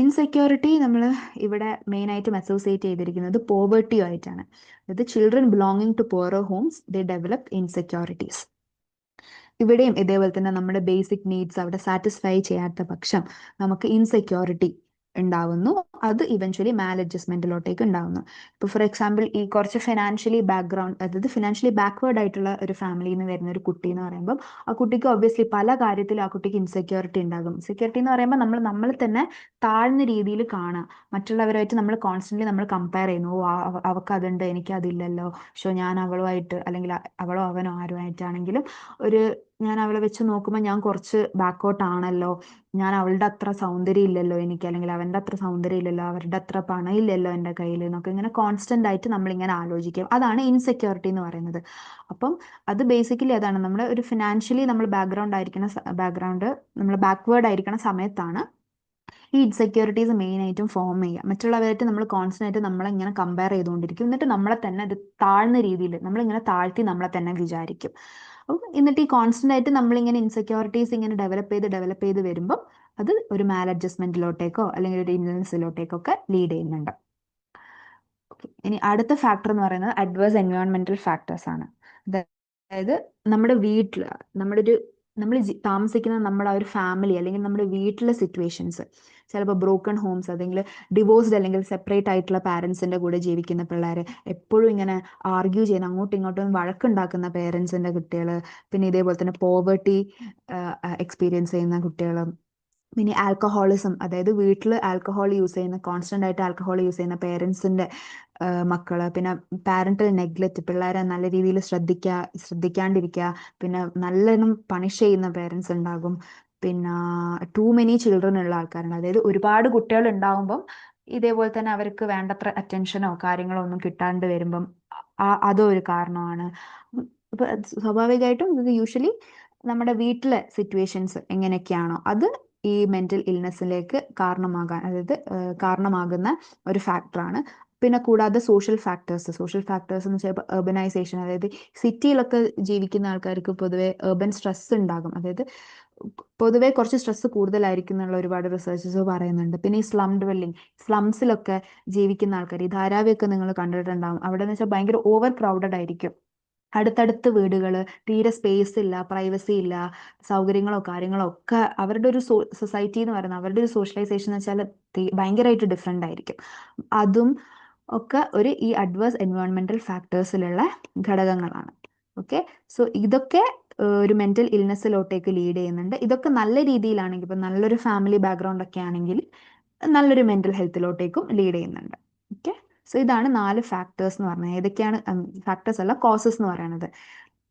ഇൻസെക്യൂരിറ്റി നമ്മൾ ഇവിടെ മെയിൻ ആയിട്ടും അസോസിയേറ്റ് ചെയ്തിരിക്കുന്നത് പോവേർട്ടിയോ ആയിട്ടാണ്. അതായത് children belonging to poor homes they develop insecurities. ഇവിടെയും ഇതേപോലെ തന്നെ നമ്മുടെ ബേസിക് നീഡ്സ് അവിടെ സാറ്റിസ്ഫൈ ചെയ്യാത്ത പക്ഷം നമുക്ക് ഇൻസെക്യൂരിറ്റി ഉണ്ടാവുന്നു. അത് ഇവൻച്വലി മാൽ അഡ്ജസ്റ്റ്മെന്റിലോട്ടേക്ക് ഉണ്ടാവുന്നു. ഇപ്പോൾ ഫോർ എക്സാമ്പിൾ, ഈ കുറച്ച് ഫിനാൻഷ്യലി ബാക്ക്ഗ്രൗണ്ട്, അതായത് ഫിനാൻഷ്യലി ബാക്ക്വേർഡ് ആയിട്ടുള്ള ഒരു ഫാമിലിയിൽ നിന്ന് വരുന്ന ഒരു കുട്ടി എന്ന് പറയുമ്പോൾ ആ കുട്ടിക്ക് ഒബ്വിയസ്ലി പല കാര്യത്തിലും ആ കുട്ടിക്ക് ഇൻസെക്യൂരിറ്റി ഉണ്ടാകും. ഇൻസെക്യൂരിറ്റി എന്ന് പറയുമ്പോൾ നമ്മൾ തന്നെ താഴ്ന്ന രീതിയിൽ കാണുക, മറ്റുള്ളവരുമായിട്ട് നമ്മൾ കോൺസ്റ്റന്റ്ലി നമ്മൾ കമ്പയർ ചെയ്യുന്നു. അവൾക്ക് അതുണ്ട്, എനിക്ക് അതില്ലല്ലോ, ഞാൻ അവളുമായിട്ട് അല്ലെങ്കിൽ അവളോ അവനോ ആരുമായിട്ടാണെങ്കിലും ഒരു ഞാൻ അവളെ വെച്ച് നോക്കുമ്പോൾ ഞാൻ കുറച്ച് ബാക്കോട്ട് ആണല്ലോ, ഞാൻ അവളുടെ അത്ര സൗന്ദര്യം ഇല്ലല്ലോ എനിക്ക്, അല്ലെങ്കിൽ അവൻ്റെ അത്ര സൗന്ദര്യം ഇല്ലല്ലോ, അവരുടെ അത്ര പണം ഇല്ലല്ലോ എൻ്റെ കയ്യിൽ എന്നൊക്കെ ഇങ്ങനെ കോൺസ്റ്റന്റ് ആയിട്ട് നമ്മളിങ്ങനെ ആലോചിക്കും. അതാണ് ഇൻസെക്യൂരിറ്റി എന്ന് പറയുന്നത്. അപ്പം അത് ബേസിക്കലി അതാണ്, നമ്മുടെ ഒരു ഫിനാൻഷ്യലി നമ്മൾ ബാക്ക്ഗ്രൗണ്ട് നമ്മൾ ബാക്ക്വേർഡ് ആയിരിക്കുന്ന സമയത്താണ് ഈ ഇൻസെക്യൂരിറ്റീസ് മെയിൻ ആയിട്ടും ഫോം ചെയ്യുക. മറ്റുള്ളവരായിട്ട് നമ്മൾ കോൺസ്റ്റന്റ് ആയിട്ട് നമ്മളിങ്ങനെ കമ്പയർ ചെയ്തുകൊണ്ടിരിക്കും. എന്നിട്ട് നമ്മളെ തന്നെ അത് താഴ്ന്ന രീതിയിൽ നമ്മളിങ്ങനെ താഴ്ത്തി നമ്മളെ തന്നെ വിചാരിക്കും. അപ്പം എന്നിട്ട് ഈ കോൺസ്റ്റന്റ് ആയിട്ട് നമ്മളിങ്ങനെ ഇൻസെക്യൂരിറ്റീസ് ഇങ്ങനെ ഡെവലപ്പ് ചെയ്ത് വരുമ്പോൾ അത് ഒരു മാൽ അഡ്ജസ്റ്റ്മെന്റിലോട്ടേക്കോ അല്ലെങ്കിൽ ഒരു ഇൻഫ്ലുവൻസിലോട്ടേക്കൊക്കെ ലീഡ് ചെയ്യുന്നുണ്ട്. ഇനി അടുത്ത ഫാക്ടർ എന്ന് പറയുന്നത് അഡ്വേഴ്സ് എൻവയോൺമെന്റൽ ഫാക്ടേഴ്സ് ആണ്. അതായത് നമ്മുടെ വീട്ടിൽ നമ്മൾ താമസിക്കുന്ന നമ്മുടെ ആ ഒരു ഫാമിലി അല്ലെങ്കിൽ നമ്മുടെ വീട്ടിലെ സിറ്റുവേഷൻസ്, ചിലപ്പോൾ ബ്രോക്കൺ ഹോംസ്, അല്ലെങ്കിൽ ഡിവോഴ്സ്ഡ് അല്ലെങ്കിൽ സെപ്പറേറ്റ് ആയിട്ടുള്ള പാരൻസിന്റെ കൂടെ ജീവിക്കുന്ന പിള്ളേർ, എപ്പോഴും ഇങ്ങനെ ആർഗ്യൂ ചെയ്യുന്ന അങ്ങോട്ടും ഇങ്ങോട്ടും വഴക്കുണ്ടാക്കുന്ന പേരൻസിന്റെ കുട്ടികൾ, പിന്നെ ഇതേപോലെ തന്നെ പോവേർട്ടി എക്സ്പീരിയൻസ് ചെയ്യുന്ന കുട്ടികൾ, പിന്നെ ആൽക്കഹോളിസം, അതായത് വീട്ടിൽ ആൽക്കഹോൾ യൂസ് ചെയ്യുന്ന കോൺസ്റ്റന്റ് ആയിട്ട് ആൽക്കഹോൾ യൂസ് ചെയ്യുന്ന പേരൻസിന്റെ മക്കള്, പിന്നെ പാരന്റൽ നെഗ്ലക്റ്റ്, പിള്ളേരെ നല്ല രീതിയിൽ ശ്രദ്ധിക്കാണ്ടിരിക്കുക, പിന്നെ നല്ലോണം പണിഷ് ചെയ്യുന്ന പേരൻസ് ഉണ്ടാകും, പിന്നെ ടു മെനി ചിൽഡ്രൻ ഉള്ള ആൾക്കാരുണ്ട്. അതായത് ഒരുപാട് കുട്ടികൾ ഉണ്ടാവുമ്പം ഇതേപോലെ തന്നെ അവർക്ക് വേണ്ടത്ര അറ്റൻഷനോ കാര്യങ്ങളോ ഒന്നും കിട്ടാണ്ട് വരുമ്പം അതോ ഒരു കാരണമാണ്. ഇപ്പൊ സ്വാഭാവികമായിട്ടും ഇത് യൂഷ്വലി നമ്മുടെ വീട്ടിലെ സിറ്റുവേഷൻസ് എങ്ങനെയൊക്കെയാണോ അത് ഈ മെന്റൽ ഇൽനെസ്സിലേക്ക് കാരണമാകുന്ന ഒരു ഫാക്ടറാണ്. പിന്നെ കൂടാതെ സോഷ്യൽ ഫാക്ടേഴ്സ് എന്ന് വെച്ചാൽ urbanization, അതായത് സിറ്റിയിലൊക്കെ ജീവിക്കുന്ന ആൾക്കാർക്ക് പൊതുവെ urban സ്ട്രെസ് ഉണ്ടാകും. അതായത് പൊതുവെ കുറച്ച് സ്ട്രെസ് കൂടുതലായിരിക്കും എന്നുള്ള ഒരുപാട് റിസർച്ചസ് പറയുന്നുണ്ട്. പിന്നെ ഈ സ്ലംസിലൊക്കെ ജീവിക്കുന്ന ആൾക്കാർ, ഈ ധാരാവിയൊക്കെ നിങ്ങൾ കണ്ടിട്ടുണ്ടാകും. അവിടെ എന്ന് വെച്ചാൽ ഭയങ്കര ഓവർ ക്രൗഡഡ് ആയിരിക്കും. അടുത്തടുത്ത് വീടുകൾ, തീരെ സ്പേസ് ഇല്ല, പ്രൈവസി ഇല്ല, സൗകര്യങ്ങളോ കാര്യങ്ങളോ ഒക്കെ അവരുടെ ഒരു സൊസൈറ്റി എന്ന് പറയുന്നത്, അവരുടെ ഒരു സോഷ്യലൈസേഷൻ എന്ന് വെച്ചാൽ ഭയങ്കരമായിട്ട് ഡിഫറെൻ്റ് ആയിരിക്കും. അതും ഒക്കെ ഈ അഡ്വേഴ്സ് എൻവയോൺമെന്റൽ ഫാക്ടേഴ്സിലുള്ള ഘടകങ്ങളാണ്. ഓക്കെ, സോ ഇതൊക്കെ ഒരു മെന്റൽ ഇൽനെസ്സിലോട്ടേക്ക് ലീഡ് ചെയ്യുന്നുണ്ട്. ഇതൊക്കെ നല്ല രീതിയിലാണെങ്കിൽ, ഇപ്പം നല്ലൊരു ഫാമിലി ബാക്ക്ഗ്രൗണ്ട് ഒക്കെ ആണെങ്കിൽ നല്ലൊരു മെന്റൽ ഹെൽത്തിലോട്ടേക്കും ലീഡ് ചെയ്യുന്നുണ്ട്. ഓക്കെ, സോ ഇതാണ് 4 ഫാക്ടേഴ്സ് എന്ന് പറഞ്ഞത്. ഏതൊക്കെയാണ് ഫാക്ടേഴ്സ് അല്ല, കോസസ് എന്ന് പറയുന്നത്.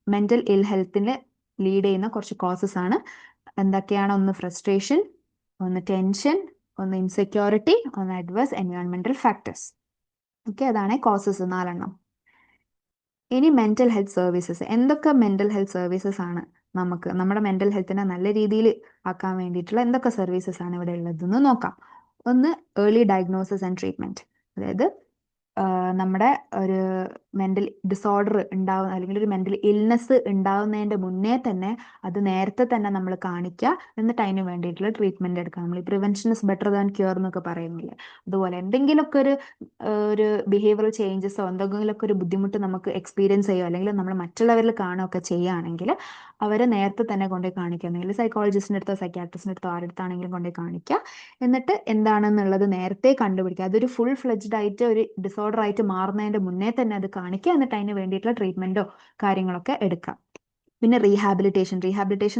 മെന്റൽ ഇൽ ഹെൽത്തിന് ലീഡ് ചെയ്യുന്ന കുറച്ച് കോസസ് ആണ്. എന്തൊക്കെയാണ്? ഒന്ന് ഫ്രസ്ട്രേഷൻ, ഒന്ന് ടെൻഷൻ, ഒന്ന് ഇൻസെക്യൂരിറ്റി, ഒന്ന് അഡ്വേഴ്സ് എൻവയോൺമെന്റൽ ഫാക്ടേഴ്സ്. ഓക്കെ, അതാണ് കോസസ് 4 ഇനി മെന്റൽ ഹെൽത്ത് സർവീസസ്. എന്തൊക്കെ മെന്റൽ ഹെൽത്ത് സർവീസസ് ആണ് നമുക്ക് നമ്മുടെ മെന്റൽ ഹെൽത്തിനെ നല്ല രീതിയിൽ ആക്കാൻ വേണ്ടിയിട്ടുള്ള എന്തൊക്കെ സർവീസസ് ആണ് ഇവിടെ ഉള്ളതെന്ന് നോക്കാം. ഒന്ന്, ഏർലി ഡയഗ്നോസിസ് ആൻഡ് ട്രീറ്റ്മെന്റ്. അതായത് നമ്മുടെ ഒരു മെന്റൽ ഡിസോർഡർ ഉണ്ടാവുന്ന അല്ലെങ്കിൽ ഒരു മെന്റൽ ഇൽനെസ് ഉണ്ടാവുന്നതിന്റെ മുന്നേ തന്നെ അത് നേരത്തെ തന്നെ നമ്മൾ കാണിക്കുക, എന്നിട്ട് അതിന് വേണ്ടിയിട്ടുള്ള ട്രീറ്റ്മെന്റ് എടുക്കുക. നമ്മൾ prevention is better than cure എന്നൊക്കെ പറയുന്നില്ലേ, അതുപോലെ എന്തെങ്കിലുമൊക്കെ ഒരു ബിഹേവിയറൽ ചേഞ്ചസോ എന്തെങ്കിലുമൊക്കെ ഒരു ബുദ്ധിമുട്ട് നമുക്ക് എക്സ്പീരിയൻസ് ചെയ്യുക അല്ലെങ്കിൽ നമ്മൾ മറ്റുള്ളവരിൽ കാണുകയൊക്കെ ചെയ്യുകയാണെങ്കിൽ അവരെ നേരത്തെ തന്നെ കൊണ്ടുപോയി കാണിക്കുക. അല്ലെങ്കിൽ സൈക്കോളജിസ്റ്റിൻ്റെ അടുത്തോ സൈക്യാട്രിസ്റ്റിൻ്റെ അടുത്തോ ആരെടുത്താണെങ്കിലും കൊണ്ടുപോയി കാണിക്കുക. എന്നിട്ട് എന്താണെന്നുള്ളത് നേരത്തെ കണ്ടുപിടിക്കുക. അതൊരു ഫുൾ ഫ്ലെഡ്ജ്ഡ് ആയിട്ട് ഒരു ഡിസോർഡർ ആയിട്ട് മാറുന്നതിന്റെ മുന്നേ തന്നെ അത് കാണിക്കുക, എന്നിട്ട് അതിന് വേണ്ടിയിട്ടുള്ള ട്രീറ്റ്മെന്റോ കാര്യങ്ങളൊക്കെ എടുക്കാം. പിന്നെ റീഹാബിലിറ്റേഷൻ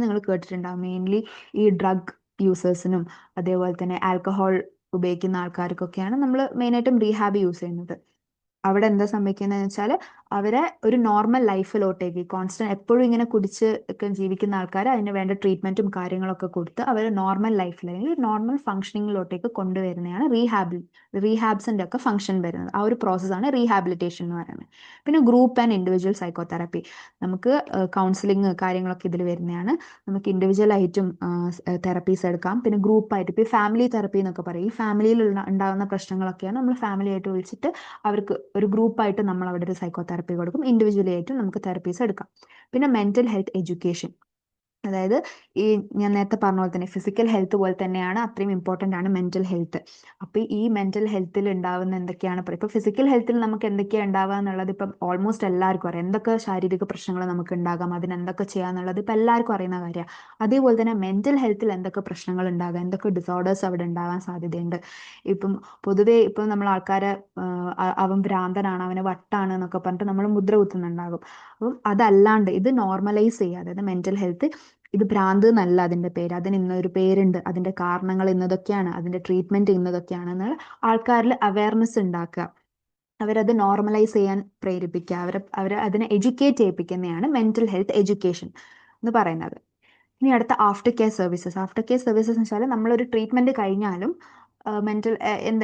നിങ്ങൾ കേട്ടിട്ടുണ്ടാവും. മെയിൻലി ഈ ഡ്രഗ് യൂസേഴ്സിനും അതേപോലെ തന്നെ ആൽക്കഹോൾ ഉപയോഗിക്കുന്ന ആൾക്കാർക്കൊക്കെയാണ് നമ്മൾ മെയിനായിട്ടും റീഹാബ് യൂസ് ചെയ്യുന്നത്. അവിടെ എന്താ സംഭവിക്കുന്നത് വെച്ചാൽ അവരെ ഒരു നോർമൽ ലൈഫിലോട്ടേക്ക്, കോൺസ്റ്റന്റ് എപ്പോഴും ഇങ്ങനെ കുടിച്ച് ഒക്കെ ജീവിക്കുന്ന ആൾക്കാർ അതിന് വേണ്ട ട്രീറ്റ്മെന്റും കാര്യങ്ങളൊക്കെ കൊടുത്ത് അവർ നോർമൽ ലൈഫിൽ അല്ലെങ്കിൽ നോർമൽ ഫംഗ്ഷനിങ്ങിലോട്ടേക്ക് കൊണ്ടുവരുന്നതാണ് റീഹാബ്സിന്റെ ഒക്കെ ഫംഗ്ഷൻ വരുന്നത്. ആ ഒരു പ്രോസസ്സാണ് റീഹാബിലിറ്റേഷൻ എന്ന് പറയുന്നത്. പിന്നെ ഗ്രൂപ്പ് ആൻഡ് ഇൻഡിവിജ്വൽ സൈക്കോതെറാപ്പി. നമുക്ക് കൗൺസിലിംഗ് കാര്യങ്ങളൊക്കെ ഇതിൽ വരുന്നതാണ്. നമുക്ക് ഇൻഡിവിജ്വൽ ആയിട്ടും തെറപ്പീസ് എടുക്കാം, പിന്നെ ഗ്രൂപ്പായിട്ട്. ഇപ്പോൾ ഫാമിലി തെറപ്പി എന്നൊക്കെ പറയും. ഈ ഫാമിലിയിൽ ഉണ്ടാകുന്ന പ്രശ്നങ്ങളൊക്കെയാണ് നമ്മൾ ഫാമിലി ആയിട്ട് വിളിച്ചിട്ട് അവർക്ക് ഒരു ഗ്രൂപ്പായിട്ട് നമ്മൾ അവിടെ ഒരു സൈക്കോതെറാപ്പി കൊടുക്കും. ഇൻഡിവിജ്വലി ആയിട്ടും നമുക്ക് തെറപ്പീസ് എടുക്കാം. പിന്നെ മെന്റൽ ഹെൽത്ത് എഡ്യൂക്കേഷൻ. അതായത് ഈ ഞാൻ നേരത്തെ പറഞ്ഞ പോലെ തന്നെ ഫിസിക്കൽ ഹെൽത്ത് പോലെ തന്നെയാണ് അത്രയും ഇമ്പോർട്ടൻ്റ് ആണ് മെന്റൽ ഹെൽത്ത്. അപ്പോൾ ഈ മെന്റൽ ഹെൽത്തിൽ ഉണ്ടാവുന്ന എന്തൊക്കെയാണ്, ഇപ്പോൾ ഫിസിക്കൽ ഹെൽത്തിൽ നമുക്ക് എന്തൊക്കെയാണ് ഉണ്ടാവുക എന്നുള്ളത് ഇപ്പം ഓൾമോസ്റ്റ് എല്ലാവർക്കും അറിയാം. എന്തൊക്കെ ശാരീരിക പ്രശ്നങ്ങൾ നമുക്ക് ഉണ്ടാകാം, അതിന് എന്തൊക്കെ ചെയ്യാന്നുള്ളത് ഇപ്പം എല്ലാവർക്കും അറിയുന്ന കാര്യമാണ്. അതേപോലെ തന്നെ മെന്റൽ ഹെൽത്തിൽ എന്തൊക്കെ പ്രശ്നങ്ങൾ ഉണ്ടാകാം, എന്തൊക്കെ ഡിസോർഡേഴ്സ് അവിടെ ഉണ്ടാകാൻ സാധ്യതയുണ്ട്. ഇപ്പം പൊതുവേ ഇപ്പം നമ്മൾ ആൾക്കാരെ അവൻ ഭ്രാന്തനാണ്, അവന് വട്ടാണ് എന്നൊക്കെ പറഞ്ഞിട്ട് നമ്മൾ മുദ്ര കുത്തുന്നുണ്ടാകും. അപ്പം അതല്ലാണ്ട് ഇത് നോർമലൈസ് ചെയ്യുക. അതായത് മെന്റൽ ഹെൽത്ത് ഇത് ഭ്രാന്ത് എന്നല്ല അതിന്റെ പേര്, അതിന് ഇന്നൊരു പേരുണ്ട്, അതിന്റെ കാരണങ്ങൾ ഇന്നതൊക്കെയാണ്, അതിന്റെ ട്രീറ്റ്മെന്റ് ഇന്നതൊക്കെയാണ് എന്നുള്ള ആൾക്കാരിൽ അവയർനെസ് ഉണ്ടാക്കുക. അവരത് നോർമലൈസ് ചെയ്യാൻ പ്രേരിപ്പിക്കുക, അവരെ അതിനെ എഡ്യൂക്കേറ്റ് ചെയ്യിപ്പിക്കുന്നതാണ് മെന്റൽ ഹെൽത്ത് എഡ്യൂക്കേഷൻ. എന്ന് പറയുന്നത്. ഇനി അടുത്ത after care services. After care services എന്ന് വെച്ചാൽ നമ്മളൊരു ട്രീറ്റ്മെന്റ് കഴിഞ്ഞാലും മെന്റൽ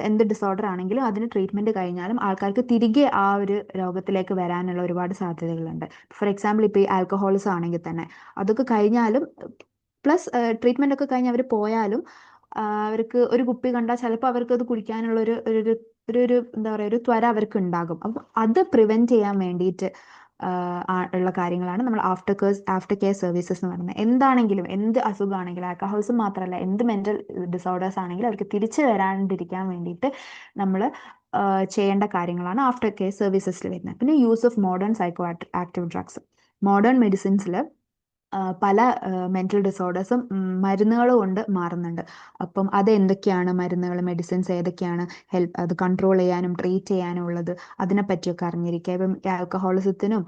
എന്ത് ഡിസോർഡർ ആണെങ്കിലും അതിന് ട്രീറ്റ്മെന്റ് കഴിഞ്ഞാലും ആൾക്കാർക്ക് തിരികെ ആ ഒരു രോഗത്തിലേക്ക് വരാനുള്ള ഒരുപാട് സാധ്യതകളുണ്ട്. ഫോർ എക്സാമ്പിൾ ഇപ്പോൾ ഈ ആൽക്കഹോളിസം ആണെങ്കിൽ തന്നെ അതൊക്കെ കഴിഞ്ഞാലും പ്ലസ് ട്രീറ്റ്മെന്റ് ഒക്കെ കഴിഞ്ഞ് അവർ പോയാലും അവർക്ക് ഒരു കുപ്പി കണ്ടാൽ ചിലപ്പോൾ അവർക്ക് അത് കുടിക്കാനുള്ള ഒരു എന്താ പറയുക ഒരു ത്വര അവർക്ക് ഉണ്ടാകും. അപ്പം അത് പ്രിവെന്റ് ചെയ്യാൻ വേണ്ടിയിട്ട് ഉള്ള കാര്യങ്ങളാണ് നമ്മൾ ആഫ്റ്റർ കെയർ സർവീസസ് എന്ന് പറയുന്നത്. എന്താണെങ്കിലും എന്ത് അസുഖമാണെങ്കിലും ആൽക്കഹോളിസം മാത്രമല്ല എന്ത് മെന്റൽ ഡിസോർഡേഴ്സ് ആണെങ്കിലും അവർക്ക് തിരിച്ചു വരാണ്ടിരിക്കാൻ വേണ്ടിയിട്ട് നമ്മൾ ചെയ്യേണ്ട കാര്യങ്ങളാണ് ആഫ്റ്റർ കെയർ സർവീസസിൽ വരുന്നത്. പിന്നെ use of modern psycho active drugs. Modern മെഡിസിൻസിൽ പല മെന്റൽ ഡിസോർഡേഴ്സും മരുന്നുകൾ കൊണ്ട് മാറുന്നുണ്ട്. അപ്പം അത് എന്തൊക്കെയാണ് മരുന്നുകൾ, മെഡിസിൻസ് ഏതൊക്കെയാണ് അത് കൺട്രോൾ ചെയ്യാനും ട്രീറ്റ് ചെയ്യാനും ഉള്ളത്, അതിനെ പറ്റിയൊക്കെ അറിഞ്ഞിരിക്കുക. ഇപ്പം ആൽക്കഹോളിസത്തിനും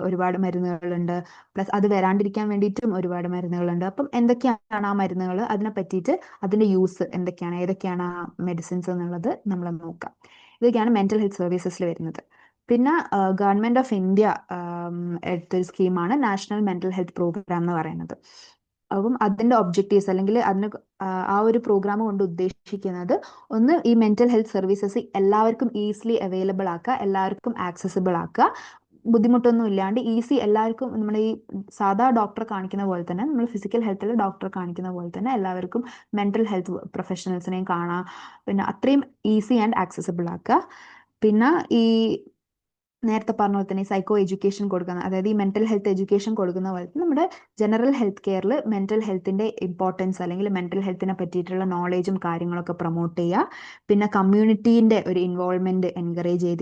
ഒരുപാട് മരുന്നുകളുണ്ട്, പ്ലസ് അത് വരാണ്ടിരിക്കാൻ വേണ്ടിയിട്ടും ഒരുപാട് മരുന്നുകളുണ്ട്. അപ്പം എന്തൊക്കെയാണ് ആ മരുന്നുകൾ, അതിനെ പറ്റിയിട്ട് അതിന്റെ യൂസ് എന്തൊക്കെയാണ്, ഏതൊക്കെയാണ് ആ മെഡിസിൻസ് എന്നുള്ളത് നമ്മൾ നോക്കാം. ഇതൊക്കെയാണ് മെന്റൽ ഹെൽത്ത് സർവീസസിൽ വരുന്നത്. പിന്നെ ഗവൺമെന്റ് ഓഫ് ഇന്ത്യ എടുത്തൊരു സ്കീമാണ് നാഷണൽ മെന്റൽ ഹെൽത്ത് പ്രോഗ്രാം എന്ന് പറയുന്നത്. അപ്പം അതിന്റെ ഒബ്ജക്റ്റീവ്സ് അല്ലെങ്കിൽ അതിന് ആ ഒരു പ്രോഗ്രാം കൊണ്ട് ഉദ്ദേശിക്കുന്നത് ഒന്ന് ഈ മെന്റൽ ഹെൽത്ത് സർവീസസ് എല്ലാവർക്കും ഈസിലി അവൈലബിൾ ആക്കുക, എല്ലാവർക്കും ആക്സസിബിൾ ആക്കുക, ബുദ്ധിമുട്ടൊന്നും ഇല്ലാണ്ട് ഈസി എല്ലാവർക്കും നമ്മൾ ഈ സാധാ ഡോക്ടറെ കാണിക്കുന്ന പോലെ തന്നെ നമ്മൾ ഫിസിക്കൽ ഹെൽത്തിൽ ഡോക്ടറെ കാണിക്കുന്ന പോലെ തന്നെ എല്ലാവർക്കും മെന്റൽ ഹെൽത്ത് പ്രൊഫഷണൽസിനെയും കാണാം. പിന്നെ അത്രയും ഈസി ആൻഡ് ആക്സസിബിൾ ആക്കുക. പിന്നെ ഈ നേരത്തെ പറഞ്ഞ പോലെ തന്നെ സൈക്കോ എഡ്യൂക്കേഷൻ കൊടുക്കുന്ന, അതായത് ഈ മെന്റൽ ഹെൽത്ത് എഡ്യൂക്കേഷൻ കൊടുക്കുന്ന പോലെ നമ്മുടെ ജനറൽ ഹെൽത്ത് കെയറിൽ മെന്റൽ ഹെൽത്തിന്റെ ഇമ്പോർട്ടൻസ് അല്ലെങ്കിൽ മെന്റൽ ഹെൽത്തിനെ പറ്റിയിട്ടുള്ള നോളേജും കാര്യങ്ങളൊക്കെ പ്രൊമോട്ട് ചെയ്യുക. പിന്നെ കമ്മ്യൂണിറ്റീന്റെ ഒരു ഇൻവോൾവ്മെന്റ് എൻകറേജ്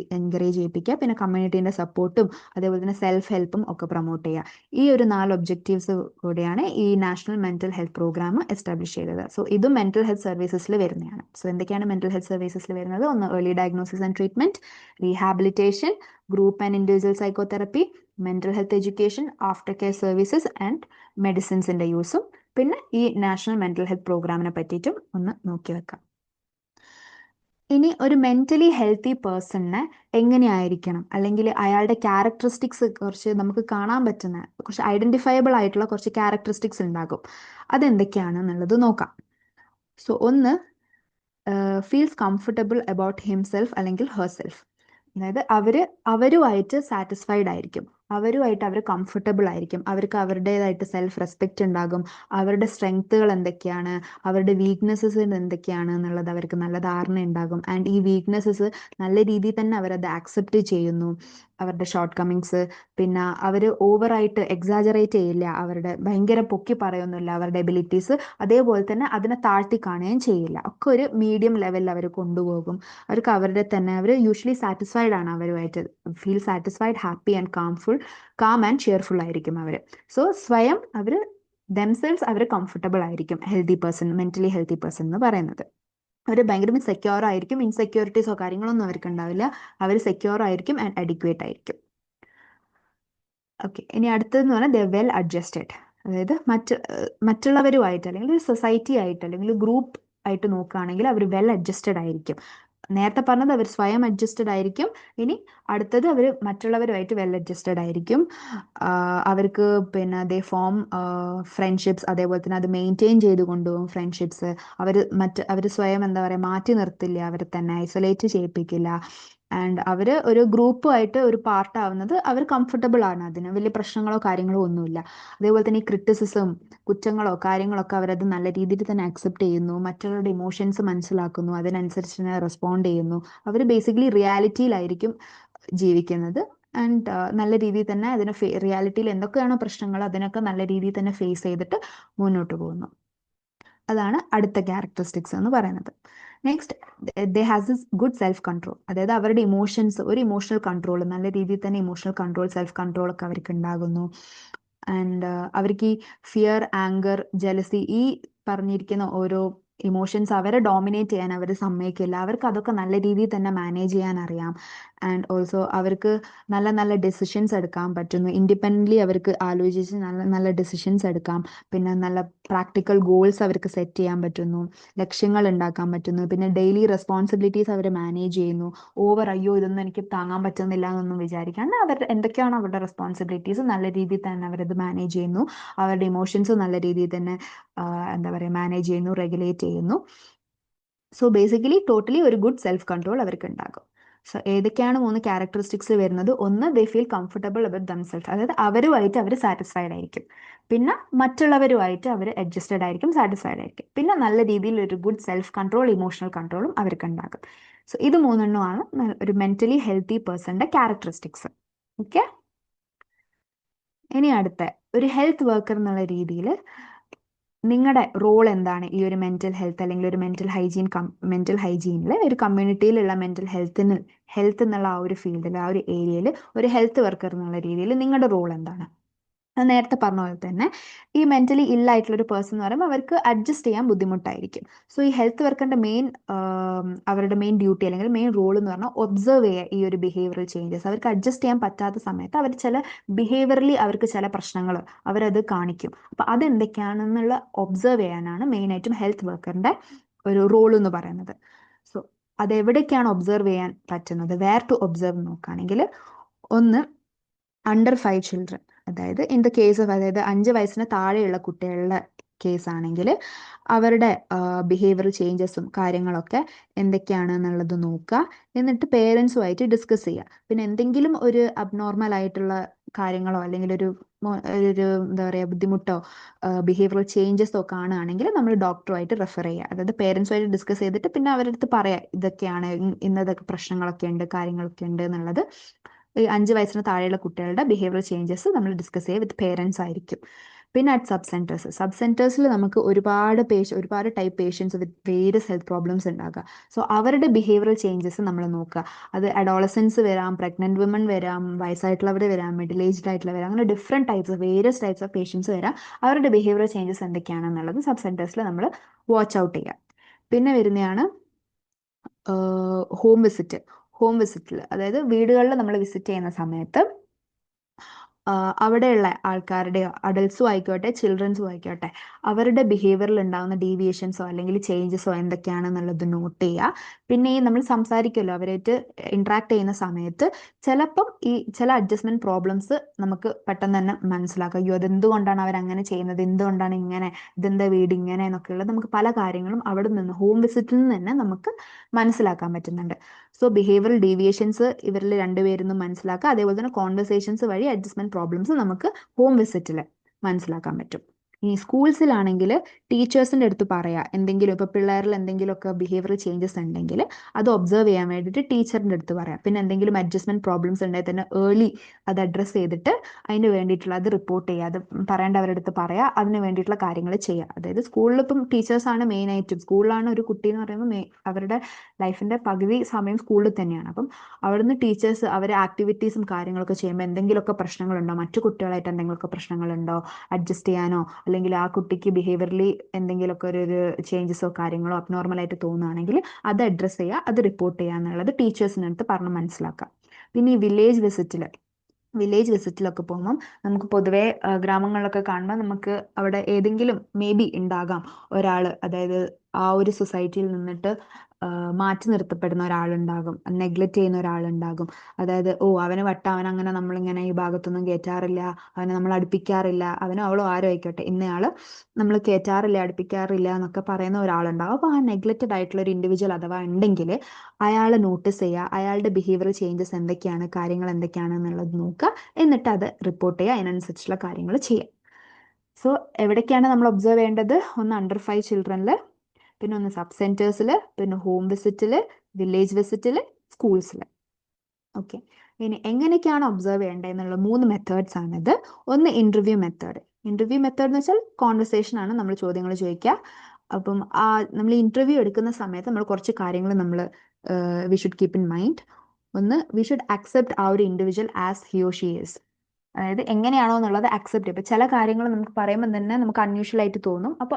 ചെയ്യിപ്പിക്കുക. പിന്നെ കമ്മ്യൂണിറ്റീന്റെ സപ്പോർട്ടും അതേപോലെ തന്നെ സെൽഫ് ഹെൽപ്പും ഒക്കെ പ്രൊമോട്ട് ചെയ്യുക. ഈ ഒരു 4 ഒബ്ജക്റ്റീവ്സ് കൂടെയാണ് ഈ national mental health programme establish ചെയ്തത്. സോ ഇതും മെന്റൽ ഹെൽത്ത് സർവീസസിൽ വരുന്നതാണ്. സോ എന്തൊക്കെയാണ് മെന്റൽ ഹെൽത്ത് സർവീസസിൽ വരുന്നത്? ഒന്ന് early diagnosis and treatment, rehabilitation, group and individual psychotherapy, mental health education, after care services and മെഡിസിൻസിന്റെ യൂസും. പിന്നെ ഈ നാഷണൽ മെന്റൽ ഹെൽത്ത് പ്രോഗ്രാമിനെ പറ്റിയിട്ടും ഒന്ന് നോക്കി വെക്കാം. ഇനി ഒരു മെന്റലി ഹെൽത്തി പേഴ്സണിനെ എങ്ങനെയായിരിക്കണം, അല്ലെങ്കിൽ അയാളുടെ ക്യാരക്ടറിസ്റ്റിക്സ് കുറച്ച് നമുക്ക് കാണാൻ പറ്റുന്ന കുറച്ച് ഐഡന്റിഫയബിൾ ആയിട്ടുള്ള കുറച്ച് ക്യാരക്ടറിസ്റ്റിക്സ് ഉണ്ടാകും. അതെന്തൊക്കെയാണെന്നുള്ളത് നോക്കാം. സോ ഒന്ന്, ഫീൽസ് കംഫർട്ടബിൾ അബൌട്ട് ഹിംസെൽഫ് അല്ലെങ്കിൽ ഹെർസെൽഫ്. അതായത് അവരുമായിട്ട് സാറ്റിസ്ഫൈഡ് ആയിരിക്കും, അവരുമായിട്ട് അവർ കംഫർട്ടബിൾ ആയിരിക്കും, അവർക്ക് അവരുടേതായിട്ട് സെൽഫ് റെസ്പെക്റ്റ് ഉണ്ടാകും, അവരുടെ സ്ട്രെങ്ത്തുകൾ എന്തൊക്കെയാണ്, അവരുടെ വീക്ക്നെസ്സസ് എന്തൊക്കെയാണ് എന്നുള്ളത് അവർക്ക് നല്ല ധാരണ ഉണ്ടാകും. ആൻഡ് ഈ വീക്ക്നെസ്സസ് നല്ല രീതിയിൽ തന്നെ അവരത് ആക്സെപ്റ്റ് ചെയ്യുന്നു, അവരുടെ ഷോർട്ട് കമ്മിങ്സ്. പിന്നെ അവർ ഓവറായിട്ട് എക്സാജറേറ്റ് ചെയ്യില്ല, അവരുടെ ഭയങ്കര പൊക്കി പറയൊന്നുമില്ല അവരുടെ എബിലിറ്റീസ്. അതേപോലെ തന്നെ അതിനെ താഴ്ത്തി കാണുകയും ചെയ്യില്ല, ഒക്കെ ഒരു മീഡിയം ലെവലിൽ അവർ കൊണ്ടുപോകും. അവർക്ക് അവരുടെ തന്നെ അവർ യൂഷ്വലി സാറ്റിസ്ഫൈഡ് ആണ്, അവരുമായിട്ട് feel satisfied, happy and calm and cheerful ആയിരിക്കും അവർ. സോ സ്വയം അവർ ദംസെൽസ് അവർ കംഫർട്ടബിൾ ആയിരിക്കും healthy person, mentally healthy person എന്ന് പറയുന്നത്. അവർ ഭയങ്കര സെക്യൂർ ആയിരിക്കും, ഇൻസെക്യൂരിറ്റീസോ കാര്യങ്ങളൊന്നും അവർക്ക് ഉണ്ടാവില്ല, അവർ സെക്യൂർ ആയിരിക്കും ആൻഡ് അഡിക്വേറ്റ് ആയിരിക്കും. ഓക്കെ, ഇനി അടുത്തതെന്ന് പറഞ്ഞാൽ ദ വെൽ അഡ്ജസ്റ്റഡ്. അതായത് മറ്റുള്ളവരുമായിട്ട് അല്ലെങ്കിൽ സൊസൈറ്റി ആയിട്ട് അല്ലെങ്കിൽ ഗ്രൂപ്പ് ആയിട്ട് നോക്കുകയാണെങ്കിൽ അവർ വെൽ അഡ്ജസ്റ്റഡ് ആയിരിക്കും. നേരത്തെ പറഞ്ഞത് അവർ സ്വയം അഡ്ജസ്റ്റഡ് ആയിരിക്കും. ഇനി അടുത്തത് അവർ മറ്റുള്ളവരുമായിട്ട് വെൽ അഡ്ജസ്റ്റഡ് ആയിരിക്കും. അവർക്ക് പിന്നെ ദേ ഫോം ഫ്രണ്ട്ഷിപ്സ്, അതേപോലെ തന്നെ അത് മെയിൻറ്റെയിൻ ചെയ്ത് കൊണ്ടുപോകും ഫ്രണ്ട്ഷിപ്സ്. അവർ സ്വയം എന്താ പറയുക മാറ്റി നിർത്തില്ല, അവരെ തന്നെ ഐസൊലേറ്റ് ചെയ്യിപ്പിക്കില്ല. ആൻഡ് അവർ ഒരു ഗ്രൂപ്പുമായിട്ട് ഒരു പാർട്ടാവുന്നത് അവർ കംഫർട്ടബിൾ ആണ്, അതിന് വലിയ പ്രശ്നങ്ങളോ കാര്യങ്ങളോ ഒന്നുമില്ല. അതേപോലെ തന്നെ ഈ ക്രിറ്റിസിസം, കുറ്റങ്ങളോ കാര്യങ്ങളൊക്കെ അവരത് നല്ല രീതിയിൽ തന്നെ അക്സെപ്റ്റ് ചെയ്യുന്നു, മറ്റുള്ളവരുടെ ഇമോഷൻസ് മനസ്സിലാക്കുന്നു, അതിനനുസരിച്ച് തന്നെ റെസ്പോണ്ട് ചെയ്യുന്നു. അവർ ബേസിക്കലി റിയാലിറ്റിയിലായിരിക്കും ജീവിക്കുന്നത്. ആൻഡ് നല്ല രീതിയിൽ തന്നെ റിയാലിറ്റിയിൽ എന്തൊക്കെയാണോ പ്രശ്നങ്ങൾ അതിനൊക്കെ നല്ല രീതിയിൽ തന്നെ ഫേസ് ചെയ്തിട്ട് മുന്നോട്ട് പോകുന്നു. അതാണ് അടുത്ത ക്യാരക്ടറിസ്റ്റിക്സ് എന്ന് പറയുന്നത്. Next, they has this good self control. അതായത് അവരുടെ ഇമോഷൻസ്, ഒരു ഇമോഷണൽ കൺട്രോൾ, നല്ല രീതിയിൽ തന്നെ ഇമോഷണൽ കൺട്രോൾ, സെൽഫ് കൺട്രോൾ ഒക്കെ അവർക്ക് ഉണ്ടാകുന്നു. ആൻഡ് അവർക്ക് ഈ ഫിയർ, ആങ്കർ, ജലസി, ഈ പറഞ്ഞിരിക്കുന്ന ഓരോ ഇമോഷൻസ് അവരെ ഡോമിനേറ്റ് ചെയ്യാൻ അവർ സമ്മതിക്കില്ല. അവർക്ക് അതൊക്കെ നല്ല രീതിയിൽ തന്നെ മാനേജ് ചെയ്യാൻ അറിയാം. ആൻഡ് ഓൾസോ അവർക്ക് നല്ല നല്ല ഡെസിഷൻസ് എടുക്കാൻ പറ്റുന്നു. ഇൻഡിപെൻഡൻ്റ്ലി അവർക്ക് ആലോചിച്ച് നല്ല നല്ല ഡെസിഷൻസ് എടുക്കാം. പിന്നെ നല്ല പ്രാക്ടിക്കൽ ഗോൾസ് അവർക്ക് സെറ്റ് ചെയ്യാൻ പറ്റുന്നു, ലക്ഷ്യങ്ങൾ ഉണ്ടാക്കാൻ പറ്റുന്നു. പിന്നെ ഡെയിലി റെസ്പോൺസിബിലിറ്റീസ് അവർ മാനേജ് ചെയ്യുന്നു. അയ്യോ ഇതൊന്നും എനിക്ക് താങ്ങാൻ പറ്റുന്നില്ല എന്നൊന്നും വിചാരിക്കാണ്ട് അവർ എന്തൊക്കെയാണോ അവരുടെ റെസ്പോൺസിബിലിറ്റീസ് നല്ല രീതിയിൽ തന്നെ അവരത് മാനേജ് ചെയ്യുന്നു. അവരുടെ ഇമോഷൻസ് നല്ല രീതിയിൽ തന്നെ എന്താ പറയുക മാനേജ് ചെയ്യുന്നു, റെഗുലേറ്റ് ചെയ്യുന്നു. സോ ബേസിക്കലി ടോട്ടലി ഒരു ഗുഡ് സെൽഫ് കൺട്രോൾ അവർക്ക് ഉണ്ടാകും. സോ ഏതൊക്കെയാണ് 3 ക്യാരക്ടറിസ്റ്റിക്സ് വരുന്നത്? ഒന്ന്, they feel comfortable with themself, അതായത് അവരുമായിട്ട് അവർ സാറ്റിസ്ഫൈഡ് ആയിരിക്കും. പിന്നെ മറ്റുള്ളവരുമായിട്ട് അവർ അഡ്ജസ്റ്റഡ് ആയിരിക്കും, സാറ്റിസ്ഫൈഡ് ആയിരിക്കും. പിന്നെ നല്ല രീതിയിൽ ഒരു ഗുഡ് സെൽഫ് കൺട്രോൾ, ഇമോഷണൽ കൺട്രോളും അവർക്ക് ഉണ്ടാകും. സോ ഇത് 3 ഒരു മെന്റലി ഹെൽത്തി പേഴ്സന്റെ ക്യാരക്ടറിസ്റ്റിക്സ്. ഓക്കെ, ഇനി അടുത്ത ഒരു ഹെൽത്ത് വർക്കർ എന്നുള്ള രീതിയിൽ നിങ്ങളുടെ റോൾ എന്താണ് ഈ ഒരു മെന്റൽ ഹെൽത്ത് അല്ലെങ്കിൽ ഒരു മെന്റൽ ഹൈജീനിൽ ഒരു കമ്മ്യൂണിറ്റിയിലുള്ള മെന്റൽ ഹെൽത്ത് എന്നുള്ള ആ ഒരു ഫീൽഡിൽ, ആ ഒരു ഏരിയയിൽ ഒരു ഹെൽത്ത് വർക്കർ എന്നുള്ള രീതിയിൽ നിങ്ങളുടെ റോൾ എന്താണ്? നേരത്തെ പറഞ്ഞ പോലെ തന്നെ ഈ മെന്റലി ഇല്ലായിട്ടുള്ള ഒരു പേഴ്സൺ എന്ന് പറയുമ്പോൾ അവർക്ക് അഡ്ജസ്റ്റ് ചെയ്യാൻ ബുദ്ധിമുട്ടായിരിക്കും. സോ ഈ ഹെൽത്ത് വർക്കറിന്റെ അവരുടെ മെയിൻ ഡ്യൂട്ടി അല്ലെങ്കിൽ മെയിൻ റോൾ എന്ന് പറഞ്ഞാൽ ഒബ്സർവ് ചെയ്യുക ഈ ഒരു ബിഹേവിയറൽ ചേഞ്ചസ്. അവർക്ക് അഡ്ജസ്റ്റ് ചെയ്യാൻ പറ്റാത്ത സമയത്ത് അവർ ചില ബിഹേവിയറലി അവർക്ക് ചില പ്രശ്നങ്ങൾ അവരത് കാണിക്കും. അപ്പൊ അതെന്തൊക്കെയാണെന്നുള്ള ഒബ്സർവ് ചെയ്യാനാണ് മെയിനായിട്ടും ഹെൽത്ത് വർക്കറിന്റെ ഒരു റോൾ എന്ന് പറയുന്നത്. സോ അതെവിടേക്കാണ് ഒബ്സർവ് ചെയ്യാൻ പറ്റുന്നത്, വേർ ടു ഒബ്സർവ് നോക്കുകയാണെങ്കിൽ, ഒന്ന്, അണ്ടർ 5 ചിൽഡ്രൻ, അതായത് ഇൻ ദ കേസ് ഓഫ്, അതായത് 5 വയസ്സിന് താഴെയുള്ള കുട്ടികളുടെ കേസ് ആണെങ്കിൽ അവരുടെ ബിഹേവിയറൽ ചേഞ്ചസും കാര്യങ്ങളൊക്കെ എന്തൊക്കെയാണ് എന്നുള്ളത് നോക്കുക. എന്നിട്ട് പേരൻസുമായിട്ട് ഡിസ്കസ് ചെയ്യുക. പിന്നെ എന്തെങ്കിലും ഒരു അബ്നോർമൽ ആയിട്ടുള്ള കാര്യങ്ങളോ അല്ലെങ്കിൽ ഒരു എന്താ പറയുക ബുദ്ധിമുട്ടോ ബിഹേവിയറൽ ചേഞ്ചസോ കാണുകയാണെങ്കിൽ നമ്മൾ ഡോക്ടറുമായിട്ട് റെഫർ ചെയ്യുക. അതായത് പേരൻസുമായിട്ട് ഡിസ്കസ് ചെയ്തിട്ട് പിന്നെ അവരുടെ അടുത്ത് പറയാം ഇതൊക്കെയാണ്, ഇന്നതൊക്കെ പ്രശ്നങ്ങളൊക്കെ ഉണ്ട്, കാര്യങ്ങളൊക്കെ ഉണ്ട് എന്നുള്ളത്. ഈ 5 വയസ്സിന് താഴെയുള്ള കുട്ടികളുടെ ബിഹേവിയറൽ ചേഞ്ചസ് നമ്മൾ ഡിസ്കസ് ചെയ്യുക വിത്ത് പേരൻസ് ആയിരിക്കും. പിന്നെ അറ്റ് സബ് സെന്റേഴ്സിൽ നമുക്ക് ഒരുപാട് type patients with various health problems ഉണ്ടാകുക. സോ അവരുടെ ബിഹേവിയറൽ ചേഞ്ചസ് നമ്മൾ നോക്കുക. അത് അഡോളസൻസ് വരാം, പ്രഗ്നന്റ് വിമൻ വരാം, വയസ്സായിട്ടുള്ളവർ വരാം, മിഡിൽ ഏജ്ഡ് ആയിട്ടുള്ള വരാം, അങ്ങനെ വേരിയസ് ടൈപ്സ് ഓഫ് പേഷ്യൻസ് വരാം. അവരുടെ ബിഹേവിയറൽ ചേഞ്ചസ് എന്തൊക്കെയാണെന്നുള്ളത് സബ് സെന്റേഴ്സിൽ നമ്മൾ വാച്ച് ഔട്ട് ചെയ്യുക. പിന്നെ വരുന്നതാണ് ഹോം വിസിറ്റിൽ, അതായത് വീടുകളിൽ നമ്മൾ വിസിറ്റ് ചെയ്യുന്ന സമയത്ത് അവിടെയുള്ള ആൾക്കാരുടെയോ അഡൽട്സും ആയിക്കോട്ടെ ചിൽഡ്രൻസും ആയിക്കോട്ടെ അവരുടെ ബിഹേവിയറിൽ ഉണ്ടാകുന്ന ഡീവിയേഷൻസോ അല്ലെങ്കിൽ ചേഞ്ചസോ എന്തൊക്കെയാണെന്നുള്ളത് നോട്ട് ചെയ്യുക. പിന്നെ ഈ നമ്മൾ സംസാരിക്കുമല്ലോ അവരായിട്ട് ഇന്ററാക്ട് ചെയ്യുന്ന സമയത്ത് ചിലപ്പം ഈ ചില അഡ്ജസ്റ്റ്മെന്റ് പ്രോബ്ലംസ് നമുക്ക് പെട്ടെന്ന് തന്നെ മനസ്സിലാക്കാം. അയ്യോ അതെന്തുകൊണ്ടാണ് അവരങ്ങനെ ചെയ്യുന്നത്, എന്തുകൊണ്ടാണ് ഇങ്ങനെ, ഇതെന്താ വീട് ഇങ്ങനെ എന്നൊക്കെ ഉള്ളത് നമുക്ക് പല കാര്യങ്ങളും അവിടെ നിന്ന് ഹോം വിസിറ്റിൽ നിന്ന് തന്നെ നമുക്ക് മനസ്സിലാക്കാൻ പറ്റുന്നുണ്ട്. സോ ബിഹേവിയറൽ ഡീവിയേഷൻസ് ഇവരിൽ രണ്ടുപേരിൽ നിന്നും മനസ്സിലാക്കുക. അതേപോലെ തന്നെ കോൺവെർസേഷൻസ് വഴി അഡ്ജസ്റ്റ്മെന്റ് പ്രോബ്ലംസ് നമുക്ക് ഹോം വിസിറ്റിൽ മനസ്സിലാക്കാൻ പറ്റും. ഈ സ്കൂൾസിലാണെങ്കിൽ ടീച്ചേഴ്സിൻ്റെ അടുത്ത് പറയാം, എന്തെങ്കിലും ഇപ്പോൾ പിള്ളേരിൽ എന്തെങ്കിലുമൊക്കെ ബിഹേവിയറൽ ചേഞ്ചസ് ഉണ്ടെങ്കിൽ അത് ഒബ്സർവ് ചെയ്യാൻ വേണ്ടിയിട്ട് ടീച്ചറിൻ്റെ അടുത്ത് പറയാം. പിന്നെ എന്തെങ്കിലും അഡ്ജസ്റ്റ്മെന്റ് പ്രോബ്ലംസ് ഉണ്ടെങ്കിൽ തന്നെ ഏർലി അത് അഡ്രസ്സ് ചെയ്തിട്ട് അതിന് വേണ്ടിയിട്ടുള്ള അത് റിപ്പോർട്ട് ചെയ്യുക, അത് പറയേണ്ടവരുടെ അടുത്ത് പറയാം, അതിന് വേണ്ടിയിട്ടുള്ള കാര്യങ്ങൾ ചെയ്യുക. അതായത് സ്കൂളിൽ ഇപ്പം ടീച്ചേഴ്സാണ് മെയിനായിട്ടും, സ്കൂളിലാണ് ഒരു കുട്ടി എന്ന് പറയുമ്പോൾ അവരുടെ ലൈഫിന്റെ പകുതി സമയം സ്കൂളിൽ തന്നെയാണ്. അപ്പം അവിടുന്ന് ടീച്ചേഴ്സ് അവരെ ആക്ടിവിറ്റീസും കാര്യങ്ങളൊക്കെ ചെയ്യുമ്പോൾ എന്തെങ്കിലുമൊക്കെ പ്രശ്നങ്ങളുണ്ടോ, മറ്റു കുട്ടികളായിട്ട് എന്തെങ്കിലുമൊക്കെ പ്രശ്നങ്ങളുണ്ടോ, അഡ്ജസ്റ്റ് ചെയ്യാനോ അല്ലെങ്കിൽ ആ കുട്ടിക്ക് ബിഹേവിയറലി എന്തെങ്കിലുമൊക്കെ ഒരു ചേഞ്ചസോ കാര്യങ്ങളോ അബ്നോർമലായിട്ട് തോന്നുകയാണെങ്കിൽ അത് അഡ്രസ്സ് ചെയ്യുക, അത് റിപ്പോർട്ട് ചെയ്യുക എന്നുള്ളത് ടീച്ചേഴ്സിനടുത്ത് പറഞ്ഞ് മനസ്സിലാക്കാം. പിന്നെ ഈ വില്ലേജ് വിസിറ്റിലൊക്കെ പോകുമ്പം നമുക്ക് പൊതുവേ ഗ്രാമങ്ങളിലൊക്കെ കാണുമ്പോൾ നമുക്ക് അവിടെ ഏതെങ്കിലും മേ ബി ഉണ്ടാകാം ഒരാൾ, അതായത് ആ ഒരു സൊസൈറ്റിയിൽ നിന്നിട്ട് മാറ്റി നിർത്തപ്പെടുന്ന ഒരാളുണ്ടാകും, നെഗ്ലക്റ്റ് ചെയ്യുന്ന ഒരാളുണ്ടാകും. അതായത് അവന് അവൻ അങ്ങനെ നമ്മളിങ്ങനെ ഈ ഭാഗത്തൊന്നും കയറ്റാറില്ല, അവനെ നമ്മൾ അടുപ്പിക്കാറില്ല, അവനോ അവളോ ആരോ ആയിക്കോട്ടെ, ഇന്നയാൾ നമ്മൾ കയറ്റാറില്ല അടുപ്പിക്കാറില്ല എന്നൊക്കെ പറയുന്ന ഒരാളുണ്ടാകും. അപ്പോൾ ആ നെഗ്ലക്റ്റഡ് ആയിട്ടുള്ള ഒരു ഇൻഡിവിജ്വൽ അഥവാ ഉണ്ടെങ്കിൽ അയാളെ നോട്ടീസ് ചെയ്യുക, അയാളുടെ ബിഹേവിയറൽ ചേഞ്ചസ് എന്തൊക്കെയാണ്, കാര്യങ്ങൾ എന്തൊക്കെയാണ് എന്നുള്ളത് നോക്കുക. എന്നിട്ട് അത് റിപ്പോർട്ട് ചെയ്യുക, അതിനനുസരിച്ചുള്ള കാര്യങ്ങൾ ചെയ്യുക. സോ എവിടേക്കാണ് നമ്മൾ ഒബ്സർവ് ചെയ്യേണ്ടത്? ഒന്ന് അണ്ടർ 5 ചിൽഡ്രനിൽ, പിന്നെ ഒന്ന് സബ് സെന്റേഴ്സിൽ, പിന്നെ ഹോം വിസിറ്റിൽ, വില്ലേജ് വിസിറ്റിൽ, സ്കൂൾസിൽ. ഓക്കെ, ഇനി എങ്ങനെയൊക്കെയാണ് ഒബ്സർവ് ചെയ്യേണ്ടത് എന്നുള്ള 3 മെത്തേഡ്സ് ആണിത്. ഒന്ന് ഇന്റർവ്യൂ മെത്തേഡ് എന്ന് വെച്ചാൽ കോൺവെർസേഷൻ ആണ്, നമ്മൾ ചോദ്യങ്ങൾ ചോദിക്കുക. അപ്പം നമ്മൾ ഇന്റർവ്യൂ എടുക്കുന്ന സമയത്ത് നമ്മൾ കുറച്ച് കാര്യങ്ങൾ V should keep in mind. ഒന്ന്, വി ഷുഡ് അക്സെപ്റ്റ് ആ ഒരു individual as he or she is. അതായത് എങ്ങനെയാണോ എന്നുള്ളത് അക്സെപ്റ്റ് ചെയ്യും. ഇപ്പൊ ചില കാര്യങ്ങൾ നമുക്ക് പറയുമ്പോൾ തന്നെ നമുക്ക് അൺയൂഷ്വൽ ആയിട്ട് തോന്നും. അപ്പോൾ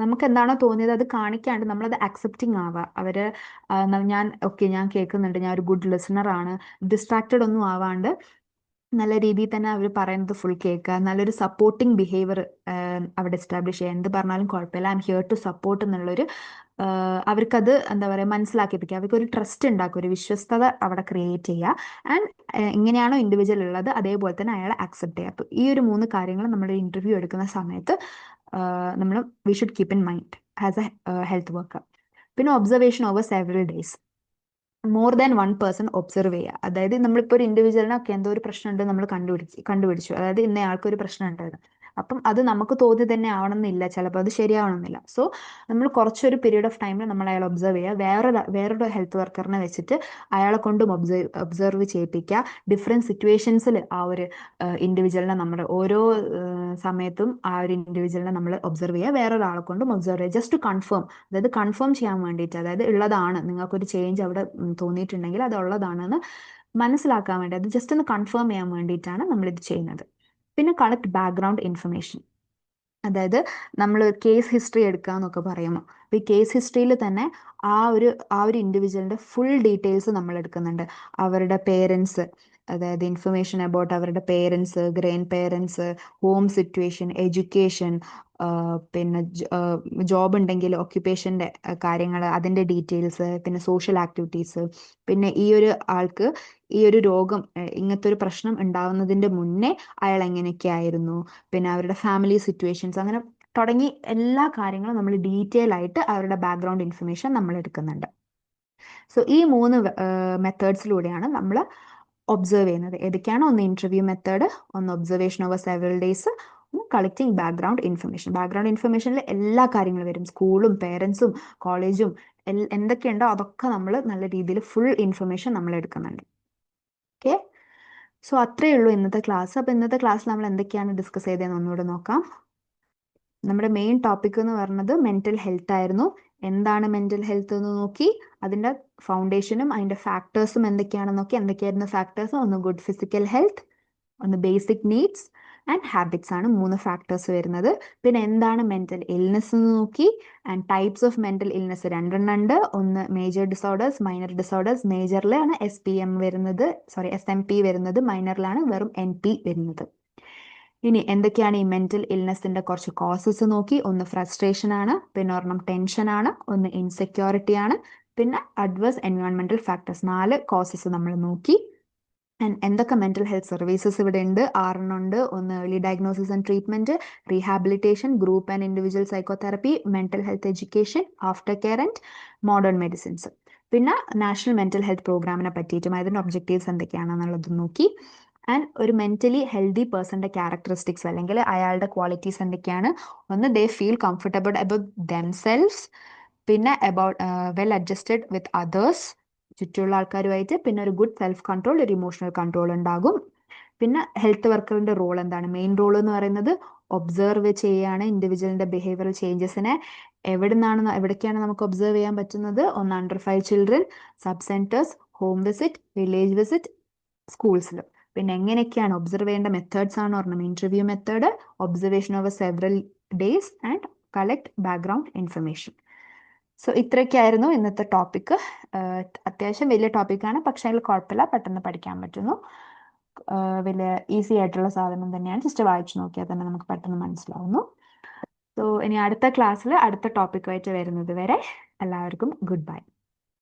നമുക്ക് എന്താണോ തോന്നിയത് അത് കാണിക്കാണ്ട് നമ്മളത് അക്സെപ്റ്റിംഗ് ആവുക. ഞാൻ കേൾക്കുന്നുണ്ട്, ഞാൻ ഒരു ഗുഡ് ലിസണർ ആണ്, ഡിസ്ട്രാക്റ്റഡ് ഒന്നും ആവാണ്ട് നല്ല രീതിയിൽ തന്നെ അവർ പറയുന്നത് ഫുൾ കേൾക്കുക, നല്ലൊരു സപ്പോർട്ടിങ് ബിഹേവിയർ അവിടെ എസ്റ്റാബ്ലിഷ് ചെയ്യുക. എന്ത് പറഞ്ഞാലും കുഴപ്പമില്ല, I am here to support എന്നുള്ളൊരു അവർക്കത് എന്താ പറയുക മനസ്സിലാക്കിപ്പിക്കുക. അവർക്കൊരു ട്രസ്റ്റ് ഉണ്ടാക്കുക, ഒരു വിശ്വസ്തത അവിടെ ക്രിയേറ്റ് ചെയ്യുക. ആൻഡ് എങ്ങനെയാണോ ഇൻഡിവിജ്വൽ ഉള്ളത് അതേപോലെ തന്നെ അയാളെ അക്സെപ്റ്റ് ചെയ്യുക. അപ്പോൾ ഈ ഒരു 3 കാര്യങ്ങൾ നമ്മൾ ഇന്റർവ്യൂ എടുക്കുന്ന സമയത്ത് നമ്മൾ we should keep in mind as a health worker. പിന്നെ observation over several days, more than 1 person observe ചെയ്യുക. അതായത് നമ്മളിപ്പോൾ ഒരു ഇൻഡിവിജ്വലിനൊക്കെ എന്തോ ഒരു പ്രശ്നമുണ്ട് നമ്മൾ കണ്ടുപിടിച്ചു, അതായത് ഇന്നയാൾക്ക് ഒരു പ്രശ്നം ഉണ്ടായത്. അപ്പം അത് നമുക്ക് തോന്നി തന്നെ ആവണമെന്നില്ല, ചിലപ്പോൾ അത് ശരിയാവണമെന്നില്ല. സോ നമ്മൾ കുറച്ചൊരു പീരീഡ് ഓഫ് ടൈമിൽ നമ്മൾ അയാൾ ഒബ്സർവ് ചെയ്യുക, വേറൊരു ഹെൽത്ത് വർക്കറിനെ വെച്ചിട്ട് അയാളെ കൊണ്ടും ഒബ്സർവ് ചെയ്യിപ്പിക്കുക. ഡിഫറെൻറ്റ് സിറ്റുവേഷൻസിൽ ആ ഒരു ഇൻഡിവിജ്വലിനെ നമ്മൾ ഓരോ സമയത്തും ആ ഒരു ഇൻഡിവിജ്വലിനെ നമ്മൾ ഒബ്സർവ് ചെയ്യുക, വേറൊരാളെ കൊണ്ടും ഒബ്സർവ് ചെയ്യുക, ജസ്റ്റ് ടു കൺഫേം. അതായത് കൺഫേം ചെയ്യാൻ വേണ്ടിയിട്ട്, അതായത് ഉള്ളതാണ്, നിങ്ങൾക്കൊരു ചേഞ്ച് അവിടെ തോന്നിയിട്ടുണ്ടെങ്കിൽ അത് ഉള്ളതാണെന്ന് മനസ്സിലാക്കാൻ വേണ്ടി, അത് ജസ്റ്റ് ഒന്ന് കൺഫേം ചെയ്യാൻ വേണ്ടിയിട്ടാണ് നമ്മളിത് ചെയ്യുന്നത്. പിന്നെ കളക്ട് ബാക്ക്ഗ്രൗണ്ട് ഇൻഫർമേഷൻ, അതായത് നമ്മൾ കേസ് ഹിസ്റ്ററി എടുക്കുക എന്നൊക്കെ പറയുമ്പോൾ, അപ്പോൾ ഈ കേസ് ഹിസ്റ്ററിയിൽ തന്നെ ആ ഒരു ഇൻഡിവിജ്വലിൻ്റെ ഫുൾ ഡീറ്റെയിൽസ് നമ്മൾ എടുക്കുന്നുണ്ട്. അവരുടെ പേരൻസ്, അതായത് ഇൻഫർമേഷൻ അബൌട്ട് അവരുടെ parents, grand parents, home situation, education, പിന്നെ ജോബ് ഉണ്ടെങ്കിൽ ഒക്യുപ്പേഷൻ്റെ കാര്യങ്ങൾ, അതിൻ്റെ ഡീറ്റെയിൽസ്, പിന്നെ സോഷ്യൽ ആക്ടിവിറ്റീസ്, പിന്നെ ഈ ഒരു ആൾക്ക് ഈ ഒരു രോഗം, ഇങ്ങനത്തെ ഒരു പ്രശ്നം ഉണ്ടാവുന്നതിൻ്റെ മുന്നേ അയാൾ എങ്ങനെയൊക്കെ ആയിരുന്നു, പിന്നെ അവരുടെ ഫാമിലി സിറ്റുവേഷൻസ്, അങ്ങനെ തുടങ്ങി എല്ലാ കാര്യങ്ങളും നമ്മൾ ഡീറ്റെയിൽ ആയിട്ട് അവരുടെ ബാക്ക്ഗ്രൗണ്ട് ഇൻഫർമേഷൻ നമ്മൾ എടുക്കുന്നുണ്ട്. സോ ഈ 3 മെത്തേഡ്സിലൂടെയാണ് നമ്മൾ ഒബ്സർവ് ചെയ്യുന്നത്. ഏതൊക്കെയാണ്? ഒന്ന് ഇന്റർവ്യൂ മെത്തേഡ്, ഒന്ന് ഒബ്സർവേഷൻ ഓവർ സെവറൽ ഡേയ്സ്, ഒന്ന് കളക്ടിങ് ബാക്ക്ഗ്രൗണ്ട് ഇൻഫർമേഷൻ. ബാക്ക്ഗ്രൗണ്ട് ഇൻഫർമേഷനിൽ എല്ലാ കാര്യങ്ങളും വരും, സ്കൂളും പേരൻസും കോളേജും എന്തൊക്കെയുണ്ടോ അതൊക്കെ നമ്മൾ നല്ല രീതിയിൽ ഫുൾ ഇൻഫർമേഷൻ നമ്മൾ എടുക്കുന്നുണ്ട്. ഓക്കെ, സോ അത്രയേ ഉള്ളൂ ഇന്നത്തെ ക്ലാസ്. അപ്പോൾ ഇന്നത്തെ ക്ലാസ്സിൽ നമ്മൾ എന്തൊക്കെയാണ് ഡിസ്കസ് ചെയ്തതെന്ന് ഒന്നുകൂടെ നോക്കാം. നമ്മുടെ മെയിൻ ടോപ്പിക് എന്ന് പറയുന്നത് മെന്റൽ ഹെൽത്ത് ആയിരുന്നു. എന്താണ് മെന്റൽ ഹെൽത്ത് എന്ന് നോക്കി, അതിൻ്റെ ഫൗണ്ടേഷനും അതിൻ്റെ ഫാക്ടേഴ്സും എന്തൊക്കെയാണെന്ന് നോക്കി. എന്തൊക്കെയായിരുന്നു ഫാക്ടേഴ്സ്? ഒന്ന് ഗുഡ് ഫിസിക്കൽ ഹെൽത്ത്, ഒന്ന് ബേസിക് നീഡ്സ് ആൻഡ് ഹാബിറ്റ്സ് ആണ് 3 ഫാക്ടേഴ്സ് വരുന്നത്. പിന്നെ എന്താണ് മെന്റൽ ഇൽനെസ് എന്ന് നോക്കി. And types of mental illness 2 ഉണ്ട്. ഒന്ന് മേജർ ഡിസോർഡേഴ്സ്, മൈനർ ഡിസോർഡേഴ്സ്. മേജറിലാണ് SPM വരുന്നത്, SMP വരുന്നത്, മൈനറിലാണ് വെറും NP വരുന്നത്. ഇനി എന്തൊക്കെയാണ് ഈ മെന്റൽ ഇൽനെസിന്റെ കുറച്ച് കോസസ് നോക്കി. ഒന്ന് ഫ്രസ്ട്രേഷൻ ആണ്, പിന്നെ ഒരെണ്ണം ടെൻഷൻ ആണ്, ഒന്ന് ഇൻസെക്യൂരിറ്റി ആണ്, പിന്നെ അഡ്വേഴ്സ് എൻവയോൺമെന്റൽ ഫാക്ടേഴ്സ്. 4 കോസസ് നമ്മൾ നോക്കി. എന്തൊക്കെ മെന്റൽ ഹെൽത്ത് സർവീസസ് ഇവിടെ ഉണ്ട്? 6 ഉണ്ട്. ഒന്ന് early diagnosis and treatment, rehabilitation, group and individual psychotherapy, mental health education, after care and modern medicines. പിന്നെ നാഷണൽ മെന്റൽ ഹെൽത്ത് പ്രോഗ്രാമിനെ പറ്റിയിട്ടും അതിന്റെ ഒബ്ജക്റ്റീവ്സ് എന്തൊക്കെയാണെന്നുള്ളത് നോക്കി. ആൻഡ് ഒരു മെന്റലി ഹെൽത്തി പേഴ്സന്റെ ക്യാരക്ടറിസ്റ്റിക്സ് അല്ലെങ്കിൽ അയാളുടെ ക്വാളിറ്റീസ് എന്തൊക്കെയാണ്? ഒന്ന്, they feel comfortable about themselves, പിന്നെ about well adjusted with others, ചുറ്റുമുള്ള ആൾക്കാരുമായിട്ട്, പിന്നെ ഒരു ഗുഡ് സെൽഫ് കൺട്രോൾ, ഒരു ഇമോഷണൽ കൺട്രോൾ ഉണ്ടാകും. പിന്നെ ഹെൽത്ത് വർക്കറിന്റെ റോൾ എന്താണ്? മെയിൻ റോൾ എന്ന് പറയുന്നത് ഒബ്സർവ് ചെയ്യാണ് ഇൻഡിവിജ്വലിന്റെ ബിഹേവിയറൽ ചേഞ്ചസിനെ. എവിടേക്കാണ് നമുക്ക് ഒബ്സർവ് ചെയ്യാൻ പറ്റുന്നത്? ഒന്ന് under 5 children, sub centres, home visit, village visit, സ്കൂൾസിലും. പിന്നെ എങ്ങനെയൊക്കെയാണ് ഒബ്സർവ് ചെയ്യേണ്ട മെത്തേഡ്സ് ആണ് പറഞ്ഞത്? Interview method, observation over several days and collect background information. So ഇത്രയൊക്കെയായിരുന്നു ഇന്നത്തെ ടോപ്പിക്ക്. അത്യാവശ്യം വലിയ ടോപ്പിക്കാണ്, പക്ഷേ അതിൽ കുഴപ്പമില്ല, പെട്ടെന്ന് പഠിക്കാൻ പറ്റുന്നു. വലിയ ഈസി ആയിട്ടുള്ള സാധനം തന്നെയാണ്, ജസ്റ്റ് വായിച്ചു നോക്കിയാൽ തന്നെ നമുക്ക് പെട്ടെന്ന് മനസ്സിലാവുന്നു. സോ ഇനി അടുത്ത ക്ലാസ്സിൽ അടുത്ത ടോപ്പിക്കുമായിട്ട് വരുന്നത് വരെ എല്ലാവർക്കും ഗുഡ് ബൈ.